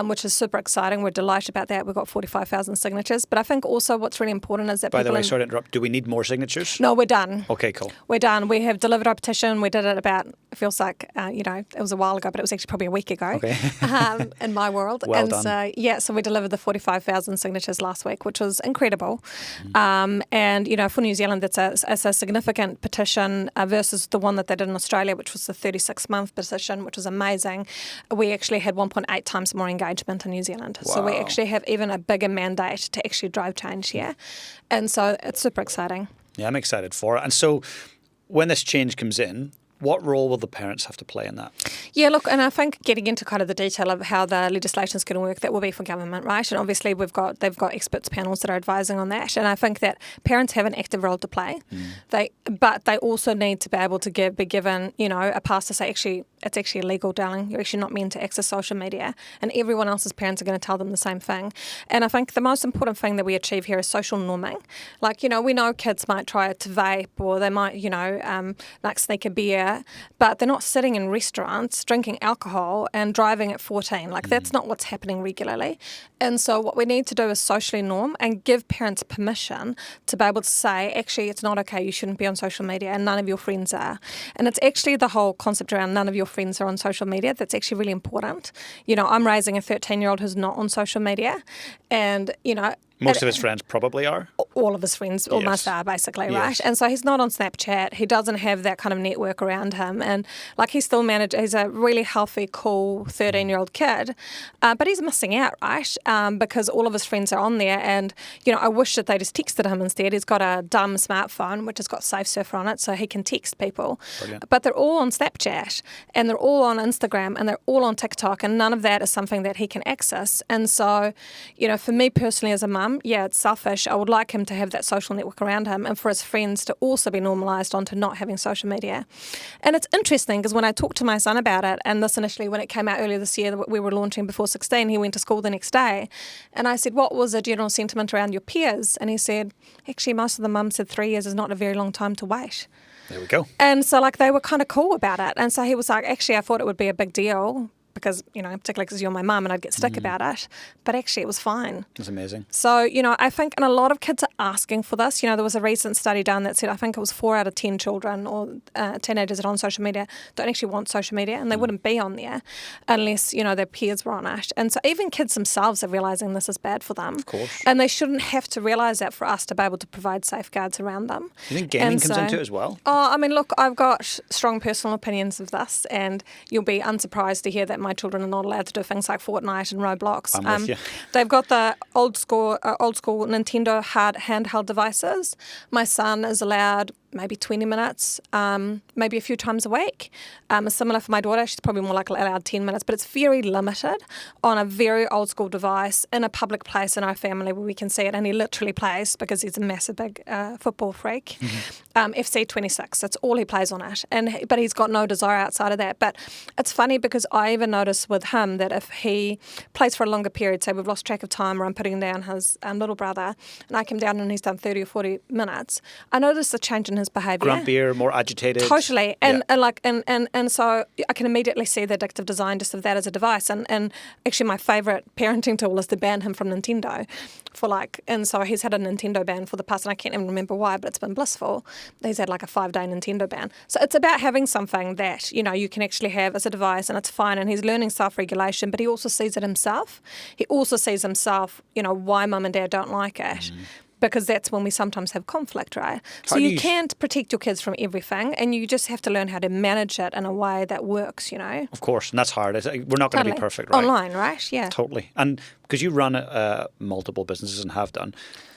which is super exciting. We're delighted about that. We've got 45,000 signatures. But I think also what's really important is that By the way, sorry to interrupt, do we need more signatures? No, we're done. Okay, cool. We're done. We have delivered our petition. We did it about, it feels like, it was a while ago, but it was actually probably a week ago. Okay. In my world. Well done. So we delivered the 45,000 signatures last week, which was incredible. And, for New Zealand, it's a significant petition versus the one that they did in Australia, which was the 36-month petition, which was amazing. We actually had 1.8 times more engagement in New Zealand. Wow. So we actually have even a bigger mandate to actually drive change here. And so it's super exciting. Yeah, I'm excited for it. And so when this change comes in, what role will the parents have to play in that? Yeah, look, and I think getting into kind of the detail of how the legislation is going to work, that will be for government, right? And obviously they've got experts panels that are advising on that. And I think that parents have an active role to play. But they also need to be able to be given, a pass to say, actually, it's actually illegal, darling. You're actually not meant to access social media. And everyone else's parents are going to tell them the same thing. And I think the most important thing that we achieve here is social norming. Like, we know kids might try to vape, or they might, like sneak a beer, but they're not sitting in restaurants drinking alcohol and driving at 14. Like, that's not what's happening regularly. And so what we need to do is socially norm and give parents permission to be able to say, actually, it's not okay, you shouldn't be on social media, and none of your friends are. And it's actually the whole concept around none of your friends are on social media that's actually really important. I'm raising a 13-year-old who's not on social media, and, most of his friends probably are. All of his friends almost are, basically, right? And so he's not on Snapchat. He doesn't have that kind of network around him. And, like, he's a really healthy, cool 13-year-old kid. But he's missing out, right? Because all of his friends are on there. And, I wish that they just texted him instead. He's got a dumb smartphone, which has got Safe Surfer on it, so he can text people. Brilliant. But they're all on Snapchat, and they're all on Instagram, and they're all on TikTok, and none of that is something that he can access. And so, for me personally as a mum, it's selfish. I would like him to have that social network around him, and for his friends to also be normalised onto not having social media. And it's interesting because when I talked to my son about it, and this initially when it came out earlier this year that we were launching before 16, he went to school the next day, and I said, what was the general sentiment around your peers? And he said, actually, most of the mums said 3 years is not a very long time to wait. There we go. And so, like, they were kind of cool about it. And so he was like, actually, I thought it would be a big deal, because, particularly because you're my mum and I'd get stick about it. But actually it was fine. That's amazing. So, I think, and a lot of kids are asking for this. There was a recent study done that said, I think it was 4 out of 10 children or teenagers that are on social media don't actually want social media, and they wouldn't be on there unless, their peers were on it. And so even kids themselves are realising this is bad for them. Of course. And they shouldn't have to realise that for us to be able to provide safeguards around them. Do you think gaming comes into it as well? Oh, I mean, look, I've got strong personal opinions of this, and you'll be unsurprised to hear that my children are not allowed to do things like Fortnite and Roblox. I'm with you. They've got the old school Nintendo handheld devices. My son is allowed maybe 20 minutes, maybe a few times a week. Similar for my daughter, she's probably more like allowed 10 minutes, but it's very limited on a very old school device in a public place in our family where we can see it. And he literally plays, because he's a massive big football freak, FC 26. That's all he plays on it. But he's got no desire outside of that. But it's funny because I even notice with him that if he plays for a longer period, say we've lost track of time, or I'm putting down his little brother, and I come down and he's done 30 or 40 minutes, I notice a change in his behaviour. Grumpier, more agitated. Totally. And so I can immediately see the addictive design just of that as a device. And actually my favourite parenting tool is to ban him from Nintendo and so he's had a Nintendo ban for the past, and I can't even remember why, but it's been blissful. He's had like a 5-day Nintendo ban. So it's about having something that, you can actually have as a device, and it's fine, and he's learning self-regulation, but he also sees it himself. He also sees himself, why mum and dad don't like it. Because that's when we sometimes have conflict, right? So you can't protect your kids from everything, and you just have to learn how to manage it in a way that works, Of course, and that's hard. We're not going to be perfect, right? Online, right? Yeah. Totally. And because you run multiple businesses and have done,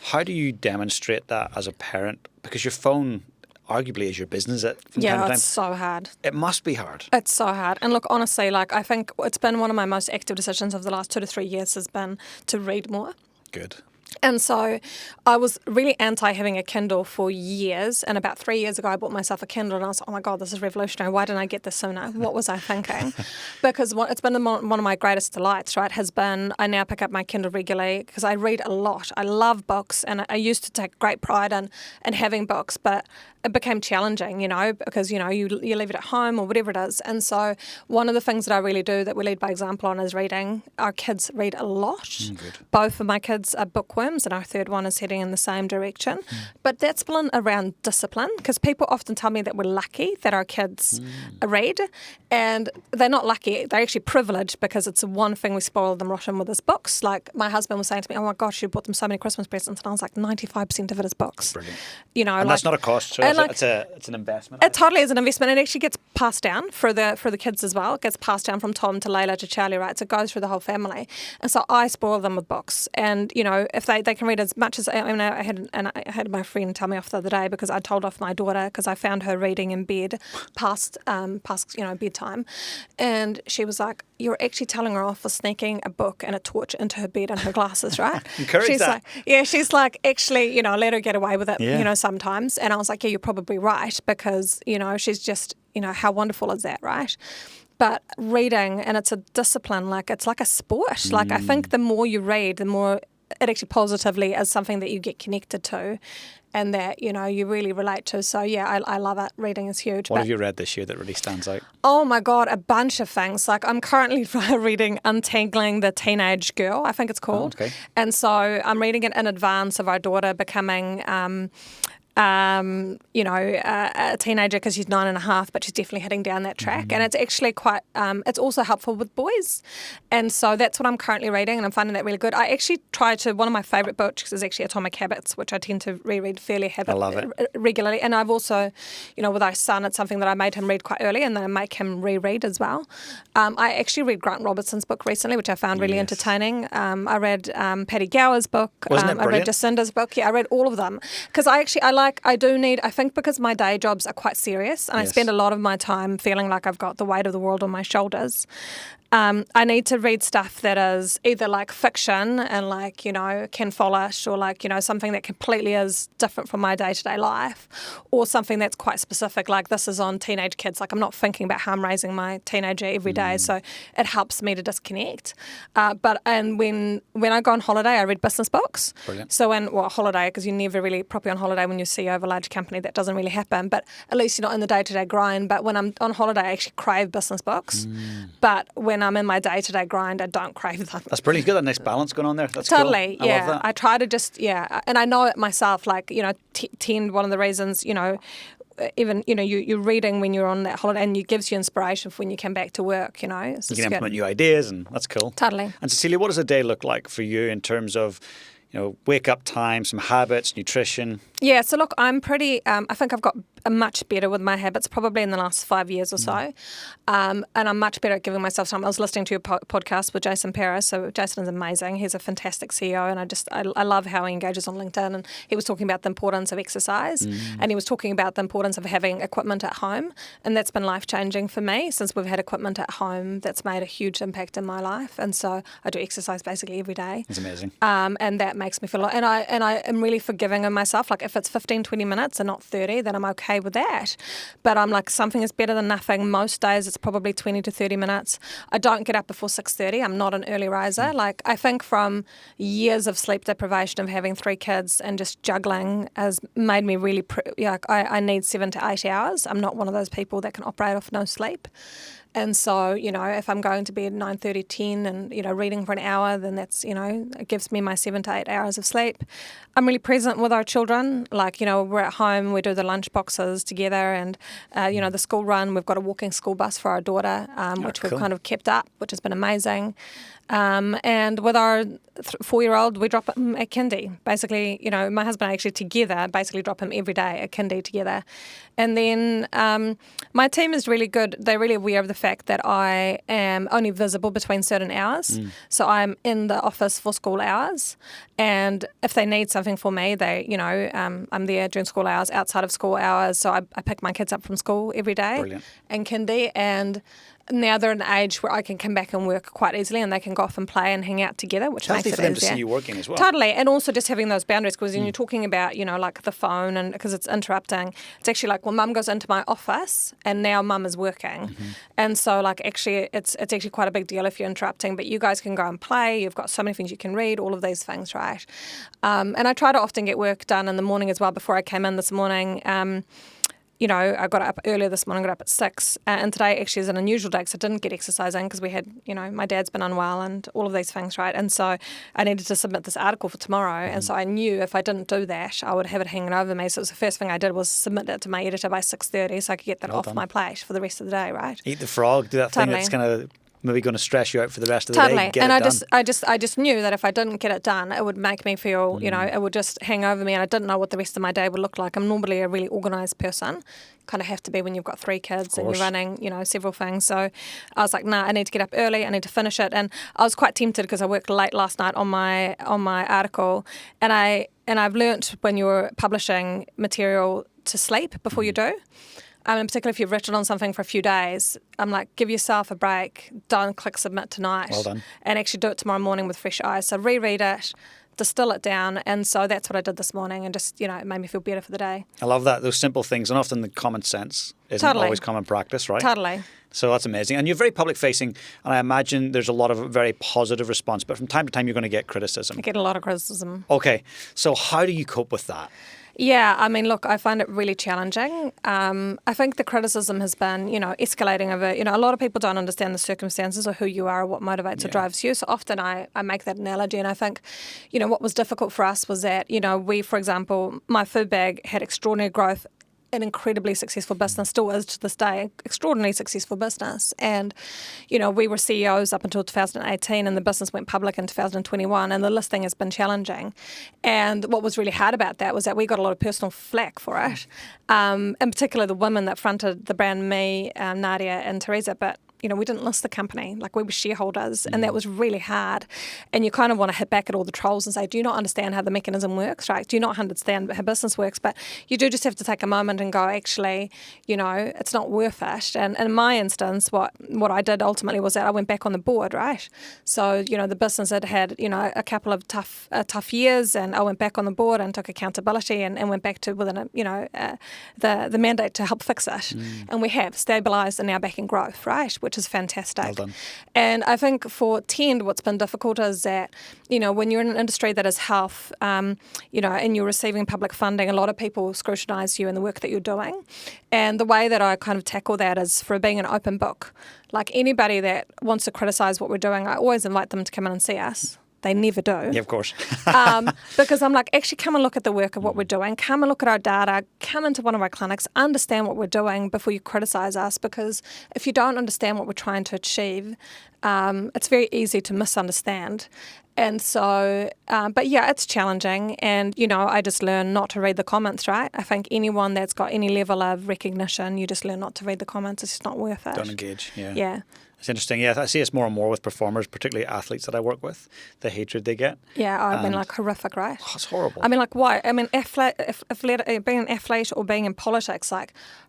how do you demonstrate that as a parent? Because your phone arguably is your business from time to time. It's so hard. It must be hard. It's so hard. And look, honestly, I think it's been one of my most active decisions of the last 2 to 3 years has been to read more. Good. And so I was really anti having a Kindle for years. And about 3 years ago, I bought myself a Kindle, and I was like, oh my God, this is revolutionary. Why didn't I get this sooner? What was I thinking? Because it's been one of my greatest delights, right, has been I now pick up my Kindle regularly because I read a lot. I love books, and I used to take great pride in having books, but it became challenging, because, you leave it at home or whatever it is. And so one of the things that I really do that we lead by example on is reading. Our kids read a lot. Good. Both of my kids are bookworms, and our third one is heading in the same direction. But that's been around discipline, because people often tell me that we're lucky that our kids read, and they're not lucky. They're actually privileged, because it's one thing we spoil them rotten with is books. Like my husband was saying to me, oh my gosh, you bought them so many Christmas presents. And I was like, 95% of it is books. Brilliant. And that's not a cost. So it's an investment. It totally is an investment. It actually gets passed down for the kids as well. It gets passed down from Tom to Layla to Charlie, right? So it goes through the whole family. And so I spoil them with books. And, if they can read as much as, I had my friend tell me off the other day, because I told off my daughter because I found her reading in bed past bedtime. And she was like, you're actually telling her off for sneaking a book and a torch into her bed and her glasses, right? Encourage that. She's like, actually, let her get away with it, sometimes. And I was like, yeah, you're probably right, because, she's just, how wonderful is that, right? But reading, and it's a discipline, it's like a sport. I think the more you read, the more it actually positively is something that you get connected to and that, you really relate to. So, yeah, I love it. Reading is huge. What have you read this year that really stands out? Oh, my God, a bunch of things. I'm currently reading Untangling the Teenage Girl, I think it's called. Oh, okay. And so I'm reading it in advance of our daughter becoming a teenager, because she's 9.5, but she's definitely heading down that track. And it's actually quite, it's also helpful with boys. And so that's what I'm currently reading, and I'm finding that really good. I actually one of my favourite books is actually Atomic Habits, which I tend to reread fairly regularly. And I've also, with our son, it's something that I made him read quite early, and then I make him reread as well. I actually read Grant Robertson's book recently, which I found really entertaining. I read Patty Gower's book. Wasn't it brilliant? I read Jacinda's book. Yeah, I read all of them, because I think because my day jobs are quite serious, and I spend a lot of my time feeling like I've got the weight of the world on my shoulders. I need to read stuff that is either fiction and Ken Follett, or something that completely is different from my day-to-day life, or something that's quite specific, like this is on teenage kids. I'm not thinking about how I'm raising my teenager every day, so it helps me to disconnect. And when I go on holiday, I read business books. Brilliant. So holiday, because you're never really properly on holiday when you're CEO of a large company, that doesn't really happen, but at least you're not in the day-to-day grind. But when I'm on holiday, I actually crave business books. But when I'm in my day-to-day grind, I don't crave them. That's brilliant. You've got that nice balance going on there. That's totally, cool. I love that. I try to just, and I know it myself, tend one of the reasons, even, you're reading when you're on that holiday, and it gives you inspiration for when you come back to work, You can implement new ideas, and that's cool. Totally. And Cecilia, what does a day look like for you in terms of, wake up time, some habits, nutrition? Yeah, so look, I'm pretty, I think I've got much better with my habits, probably in the last 5 years or so. And I'm much better at giving myself time. I was listening to your podcast with Jason Paris. So Jason is amazing. He's a fantastic CEO, and I love how he engages on LinkedIn. And he was talking about the importance of exercise, and he was talking about the importance of having equipment at home. And that's been life-changing for me since we've had equipment at home. That's made a huge impact in my life. And so I do exercise basically every day. It's amazing. And that makes me feel, and I am really forgiving of myself. Like if it's 15, 20 minutes and not 30, then I'm okay with that. But I'm like, something is better than nothing. Most days it's probably 20 to 30 minutes. I don't get up before 6:30. I'm not an early riser. Like I think from years of sleep deprivation of having 3 kids and just juggling has made me really, I need 7 to 8 hours. I'm not one of those people that can operate off no sleep. And so, if I'm going to bed 9:30, 10 and, reading for an hour, then that's, it gives me my 7 to 8 hours of sleep. I'm really present with our children. Like, we're at home, we do the lunch boxes together and, the school run. We've got a walking school bus for our daughter, which we've kind of kept up, which has been amazing. And with our 4-year-old, we drop him at kindy. Basically, my husband and I actually together basically drop him every day at kindy together. And then my team is really good. They're really aware of the fact that I am only visible between certain hours. So I'm in the office for school hours. And if they need something for me, I'm there during school hours, outside of school hours. So I pick my kids up from school every day. Brilliant. And kindy. And now they're at an age where I can come back and work quite easily and they can go off and play and hang out together, which makes it easier. Healthy for them to see you working as well. Totally. And also just having those boundaries, because when you're talking about, like the phone and because it's interrupting, it's actually like, well, mum goes into my office and now mum is working. And so like actually it's actually quite a big deal if you're interrupting, but you guys can go and play. You've got so many things you can read, all of these things, right? And I try to often get work done in the morning as well. Before I came in this morning, I got up earlier this morning, got up at 6, and today actually is an unusual day because I didn't get exercising because we had, my dad's been unwell and all of these things, right? And so I needed to submit this article for tomorrow, and so I knew if I didn't do that, I would have it hanging over me. So it was the first thing I did was submit it to my editor by 6:30 so I could get that off my plate for the rest of the day, right? Eat the frog, do that thing that's kind of maybe going to stress you out for the rest of the totally. day. Get and it I done. just knew that if I didn't get it done, it would make me feel, it would just hang over me, and I didn't know what the rest of my day would look like. I'm normally a really organised person, kind of have to be when you've got 3 kids and you're running, several things. So I was like, I need to get up early, I need to finish it. And I was quite tempted because I worked late last night on my article, and I've learnt when you're publishing material to sleep before you do. In particular, if you've written on something for a few days, I'm like, give yourself a break. Don't click submit tonight. Well done. And actually do it tomorrow morning with fresh eyes. So reread it, distill it down. And so that's what I did this morning, and just, it made me feel better for the day. I love that. Those simple things, and often the common sense isn't always common practice, right? Totally. So that's amazing. And you're very public facing, and I imagine there's a lot of very positive response, but from time to time you're going to get criticism. I get a lot of criticism. Okay. So how do you cope with that? Yeah, I mean, look, I find it really challenging. I think the criticism has been, escalating over, a lot of people don't understand the circumstances or who you are or what motivates or drives you. So often I make that analogy, and I think, what was difficult for us was that, we, for example, my food bag had extraordinary growth, an incredibly successful business, still is to this day, extraordinarily successful business. And, we were CEOs up until 2018, and the business went public in 2021, and the listing has been challenging. And what was really hard about that was that we got a lot of personal flack for it, in particular the women that fronted the brand, me, Nadia and Teresa, but we didn't list the company. Like, we were shareholders, and that was really hard. And you kind of want to hit back at all the trolls and say, do you not understand how the mechanism works, right? Do you not understand how business works? But you do just have to take a moment and go, actually, it's not worth it. And in my instance, what I did ultimately was that I went back on the board, right? So, the business had a couple of tough years, and I went back on the board and took accountability and went back to within the mandate to help fix it. And we have stabilised and now back in growth, right? Which is fantastic. Well done. And I think for Tend, what's been difficult is that, when you're in an industry that is health, and you're receiving public funding, a lot of people scrutinise you and the work that you're doing. And the way that I kind of tackle that is for being an open book. Like, anybody that wants to criticise what we're doing, I always invite them to come in and see us. They never do. Yeah, of course. Because I'm like, actually come and look at the work of what we're doing. Come and look at our data. Come into one of our clinics. Understand what we're doing before you criticise us. Because if you don't understand what we're trying to achieve, it's very easy to misunderstand. And so, but yeah, it's challenging. And, I just learn not to read the comments, right? I think anyone that's got any level of recognition, you just learn not to read the comments. It's just not worth it. Don't engage, yeah. Yeah. It's interesting. Yeah, I see it's more and more with performers, particularly athletes that I work with, the hatred they get. Yeah, horrific, right? Oh, it's horrible. Why? Being an athlete or being in politics,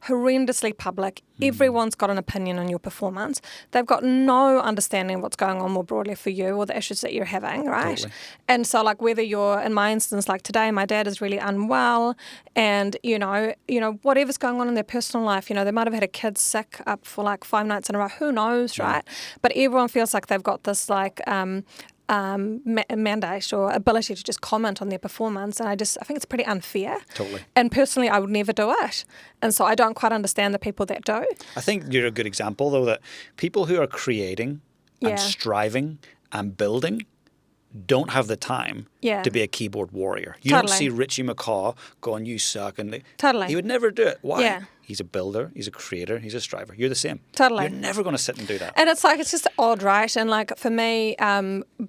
horrendously public. Everyone's got an opinion on your performance. They've got no understanding of what's going on more broadly for you or the issues that you're having, right? Totally. And so, whether you're, in my instance, today, my dad is really unwell, and whatever's going on in their personal life, they might have had a kid sick up for 5 nights in a row. Who knows, right? But everyone feels like they've got this mandate or ability to just comment on their performance, and I think it's pretty unfair. Totally. And personally, I would never do it, and so I don't quite understand the people that do. I think you're a good example, though, that people who are creating and striving and building don't have the time to be a keyboard warrior. You don't see Richie McCaw going, "You suck," and he would never do it. Why? Yeah. He's a builder, he's a creator, he's a striver. You're the same. Totally. You're never going to sit and do that. And it's just odd, right? And for me,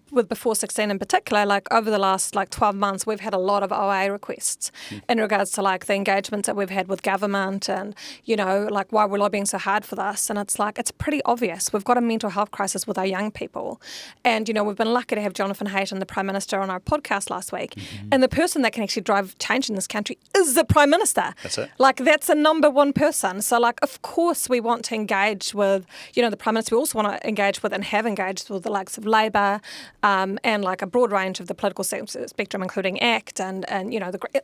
with Before 16 in particular, over the last 12 months, we've had a lot of OA requests in regards to the engagements that we've had with government and, why we're lobbying so hard for this. And it's pretty obvious. We've got a mental health crisis with our young people. And, we've been lucky to have Jonathan Hayton, the Prime Minister, on our podcast last week. Mm-hmm. And the person that can actually drive change in this country is the Prime Minister. That's it. That's the number one person. So, of course, we want to engage with, the Prime Minister. We also want to engage with and have engaged with the likes of Labour and, a broad range of the political spectrum, including ACT and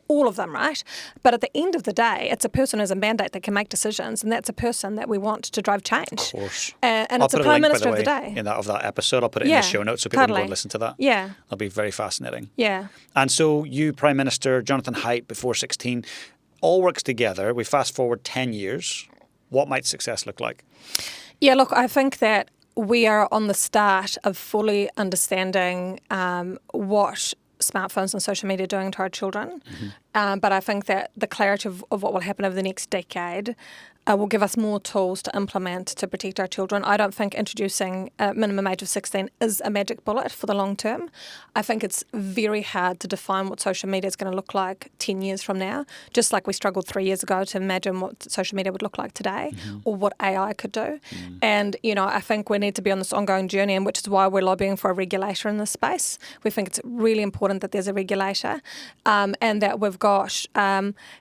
all of them, right? But at the end of the day, it's a person who has a mandate that can make decisions, and that's a person that we want to drive change. Of course. And it's the Prime Minister of the day. Of that episode, I'll put it in the show notes so people can go and listen to that. Yeah. That'll be very fascinating. Yeah. And so you, Prime Minister, Jonathan Haidt, Before 16, all works together. We fast forward 10 years. What might success look like? Yeah, look, I think that we are on the start of fully understanding what smartphones and social media are doing to our children. Mm-hmm. But I think that the clarity of what will happen over the next decade will give us more tools to implement to protect our children. I don't think introducing a minimum age of 16 is a magic bullet for the long term. I think it's very hard to define what social media is going to look like 10 years from now, just like we struggled 3 years ago to imagine what social media would look like today or what AI could do. And, I think we need to be on this ongoing journey, and which is why we're lobbying for a regulator in this space. We think it's really important that there's a regulator and that we've got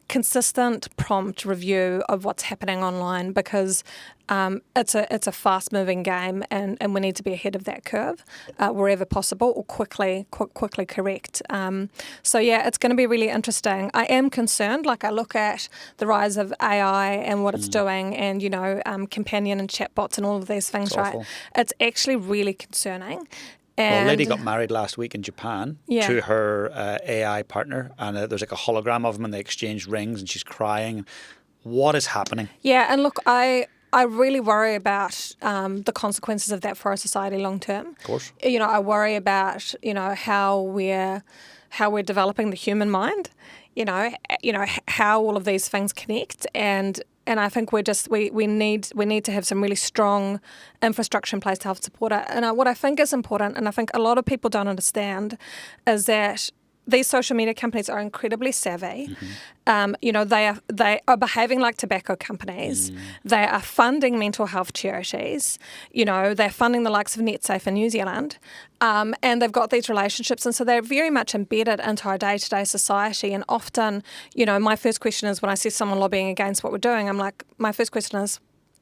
consistent, prompt review of what's happening online, because it's a fast-moving game, and we need to be ahead of that curve wherever possible, or quickly correct. So yeah, it's going to be really interesting. I am concerned. I look at the rise of AI and what it's doing, and companion and chatbots and all of these things. Right, it's actually really concerning. Well, a lady got married last week in Japan to her AI partner, and there's a hologram of them, and they exchanged rings, and she's crying. What is happening? Yeah, and look, I really worry about the consequences of that for our society long term. Of course. I worry about how we're developing the human mind. How all of these things connect, and I think we need to have some really strong infrastructure in place to help support it. And what I think is important, and I think a lot of people don't understand, is that these social media companies are incredibly savvy. They are behaving like tobacco companies. They are funding mental health charities. They're funding the likes of NetSafe in New Zealand. And they've got these relationships. And so they're very much embedded into our day-to-day society. And often, my first question is, when I see someone lobbying against what we're doing, my first question is,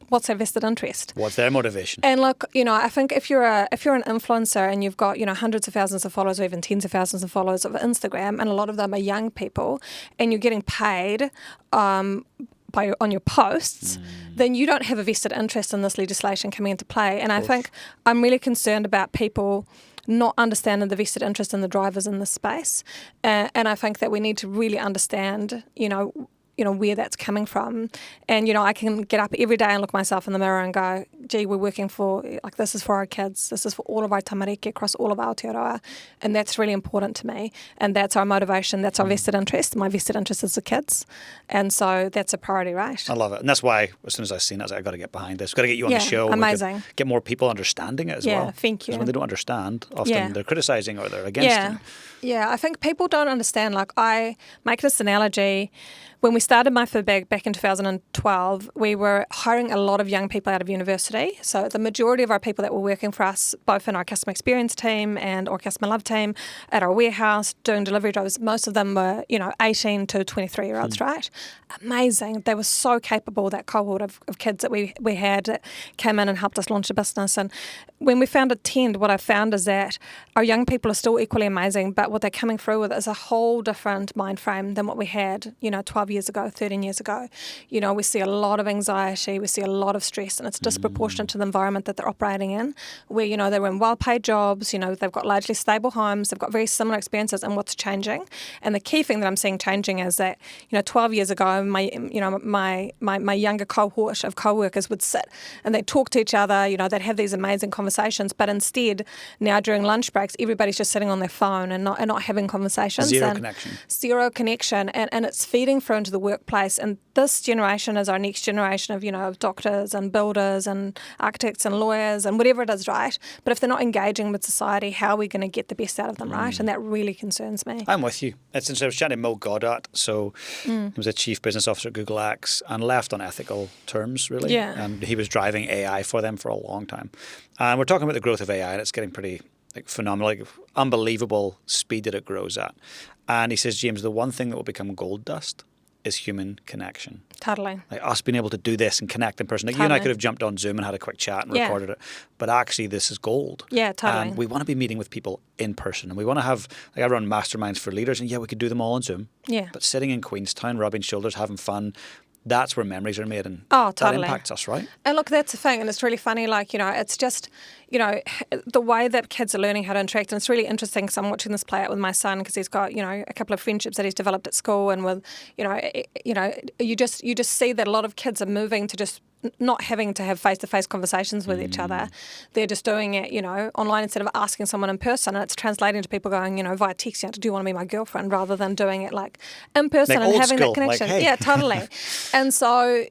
what's their vested interest? What's their motivation? And look, I think if you're an influencer and you've got hundreds of thousands of followers or even tens of thousands of followers of Instagram, and a lot of them are young people, and you're getting paid on your posts, then you don't have a vested interest in this legislation coming into play. And I think I'm really concerned about people not understanding the vested interest in the drivers in this space. And I think that we need to really understand, where that's coming from. And, I can get up every day and look myself in the mirror and go, gee, we're working for, this is for our kids, this is for all of our tamariki across all of Aotearoa, and that's really important to me. And that's our motivation, that's our vested interest. My vested interest is the kids. And so that's a priority, right? I love it. And that's why, as soon as I seen it, I was like, I've got to get behind this. I've got to get you on the show. Amazing. Get more people understanding it as well. Yeah, thank you. Because when they don't understand, often they're criticising or they're against it. Yeah, I think people don't understand. I make this analogy. When we started My Food Bag back in 2012, we were hiring a lot of young people out of university. So the majority of our people that were working for us, both in our customer experience team and our customer love team, at our warehouse, doing delivery jobs, most of them were, 18 to 23-year-olds, right? Amazing. They were so capable, that cohort of kids that we had that came in and helped us launch a business. And when we founded Tend, what I found is that our young people are still equally amazing, but what they're coming through with is a whole different mind frame than what we had, 12 years ago, 13 years ago. We see a lot of anxiety, we see a lot of stress, and it's disproportionate to the environment that they're operating in, where, they're in well-paid jobs, they've got largely stable homes, they've got very similar experiences. And what's changing, and the key thing that I'm seeing changing is that, 12 years ago, my younger cohort of co-workers would sit and they'd talk to each other, they'd have these amazing conversations, but instead, now during lunch breaks, everybody's just sitting on their phone and not having conversations. Zero connection. And it's feeding through into the workplace. And this generation is our next generation of doctors and builders and architects and lawyers and whatever it is, right? But if they're not engaging with society, how are we going to get the best out of them, right? And that really concerns me. I'm with you. I was chatting to Mo Goddard, so he was a chief business officer at Google X and left on ethical terms, really. Yeah. He was driving AI for them for a long time. And we're talking about the growth of AI, and it's getting pretty phenomenal, unbelievable speed that it grows at. And he says, James, the one thing that will become gold dust is human connection. Totally. Us being able to do this and connect in person. You and I could have jumped on Zoom and had a quick chat and recorded it, but actually this is gold. Yeah, totally. And we want to be meeting with people in person, and we want to have, I run masterminds for leaders, and we could do them all on Zoom. Yeah. But sitting in Queenstown, rubbing shoulders, having fun, that's where memories are made, and that impacts us, right? And look, that's the thing, and it's really funny, it's just, the way that kids are learning how to interact, and it's really interesting because I'm watching this play out with my son because he's got, a couple of friendships that he's developed at school, and with, you just see that a lot of kids are moving to just not having to have face-to-face conversations with each other. They're just doing it, online instead of asking someone in person, and it's translating to people going, via text, do you want to be my girlfriend, rather than doing it in person and having that connection. Hey. Yeah, totally. And so,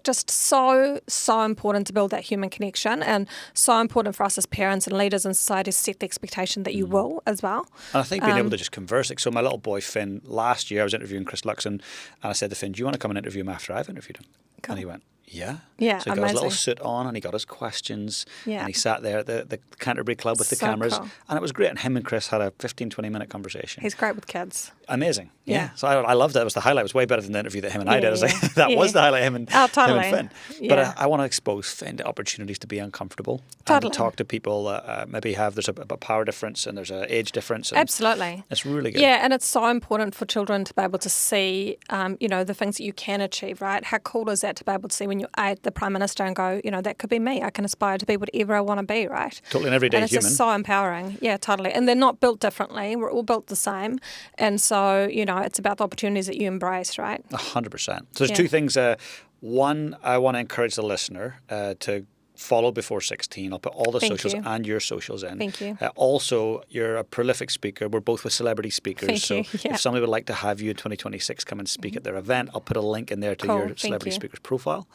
just so important to build that human connection, and so important for us as parents and leaders in society to set the expectation that you will as well. And I think being able to just converse. So my little boy, Finn, last year I was interviewing Chris Luxon, and I said to Finn, do you want to come and interview him after I've interviewed him? Cool. And he went, yeah. Yeah, so he got his little suit on and he got his questions and he sat there at the Canterbury Club with the cameras. Cool. And it was great. And him and Chris had a 15-20 minute conversation. He's great with kids. Amazing. Yeah. So I loved that. It was the highlight. It was way better than the interview that him and I did. I was like, that was the highlight, him and Finn. Yeah. But I want to expose Finn to opportunities to be uncomfortable. And to talk to people that maybe there's a power difference and there's an age difference. Absolutely. It's really good. Yeah, and it's so important for children to be able to see, the things that you can achieve, right? How cool is that to be able to see when you're at the Prime Minister and go, that could be me. I can aspire to be whatever I want to be, right? Totally an everyday human. And it's just so empowering. Yeah, totally. And they're not built differently. We're all built the same. And so, it's about the opportunities that you embrace, right? 100%. So there's two things. One, I want to encourage the listener to follow Before 16. I'll put all the socials and your socials in. Thank you. Also, you're a prolific speaker. We're both with celebrity speakers. Thank you. If somebody would like to have you in 2026 come and speak at their event, I'll put a link in there to your celebrity speaker's profile.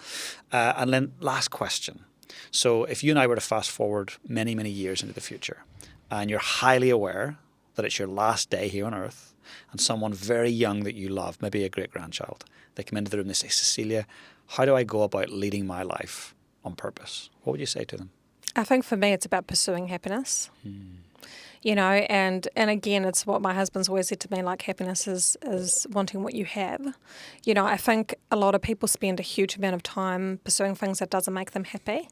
And then last question. So if you and I were to fast forward many, many years into the future, and you're highly aware that it's your last day here on Earth, and someone very young that you love, maybe a great-grandchild, they come into the room and they say, Cecilia, how do I go about leading my life on purpose? What would you say to them? I think for me it's about pursuing happiness. And again, it's what my husband's always said to me, happiness is wanting what you have. I think a lot of people spend a huge amount of time pursuing things that doesn't make them happy.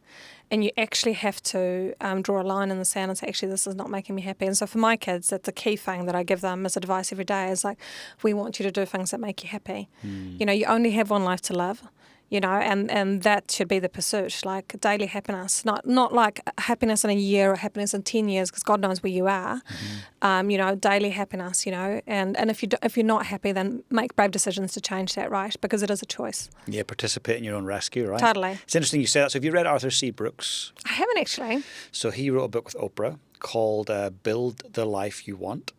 And you actually have to draw a line in the sand and say, actually, this is not making me happy. And so for my kids, that's the key thing that I give them as advice every day is we want you to do things that make you happy. You only have one life to live. and that should be the pursuit, like daily happiness, not like happiness in a year or happiness in 10 years, because God knows where you are. Daily happiness, and if you're not happy, then make brave decisions to change that, right? Because it is a choice. Yeah, participate in your own rescue, right? Totally. It's interesting you say that. So have you read Arthur C. Brooks? I haven't actually. So he wrote a book with Oprah called Build the Life You Want.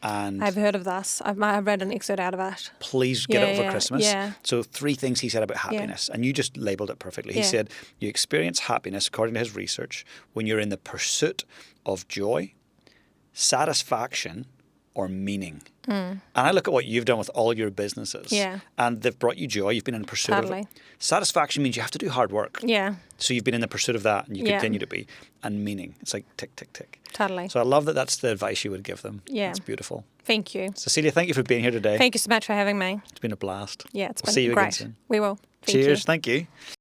And I've heard of this. I've read an excerpt out of it. Please get it over Christmas. Yeah. So 3 things he said about happiness, and you just labelled it perfectly. He said you experience happiness, according to his research, when you're in the pursuit of joy, satisfaction, or meaning. And I look at what you've done with all your businesses, and they've brought you joy. You've been in pursuit of it. Satisfaction means you have to do hard work. Yeah. So you've been in the pursuit of that, and you continue to be. And meaning, it's like tick, tick, tick. Totally. So I love that that's the advice you would give them. Yeah. It's beautiful. Thank you. Cecilia, thank you for being here today. Thank you so much for having me. It's been a blast. Yeah, it's We'll been see you great. again soon. We will. Thank Cheers. you. Thank you.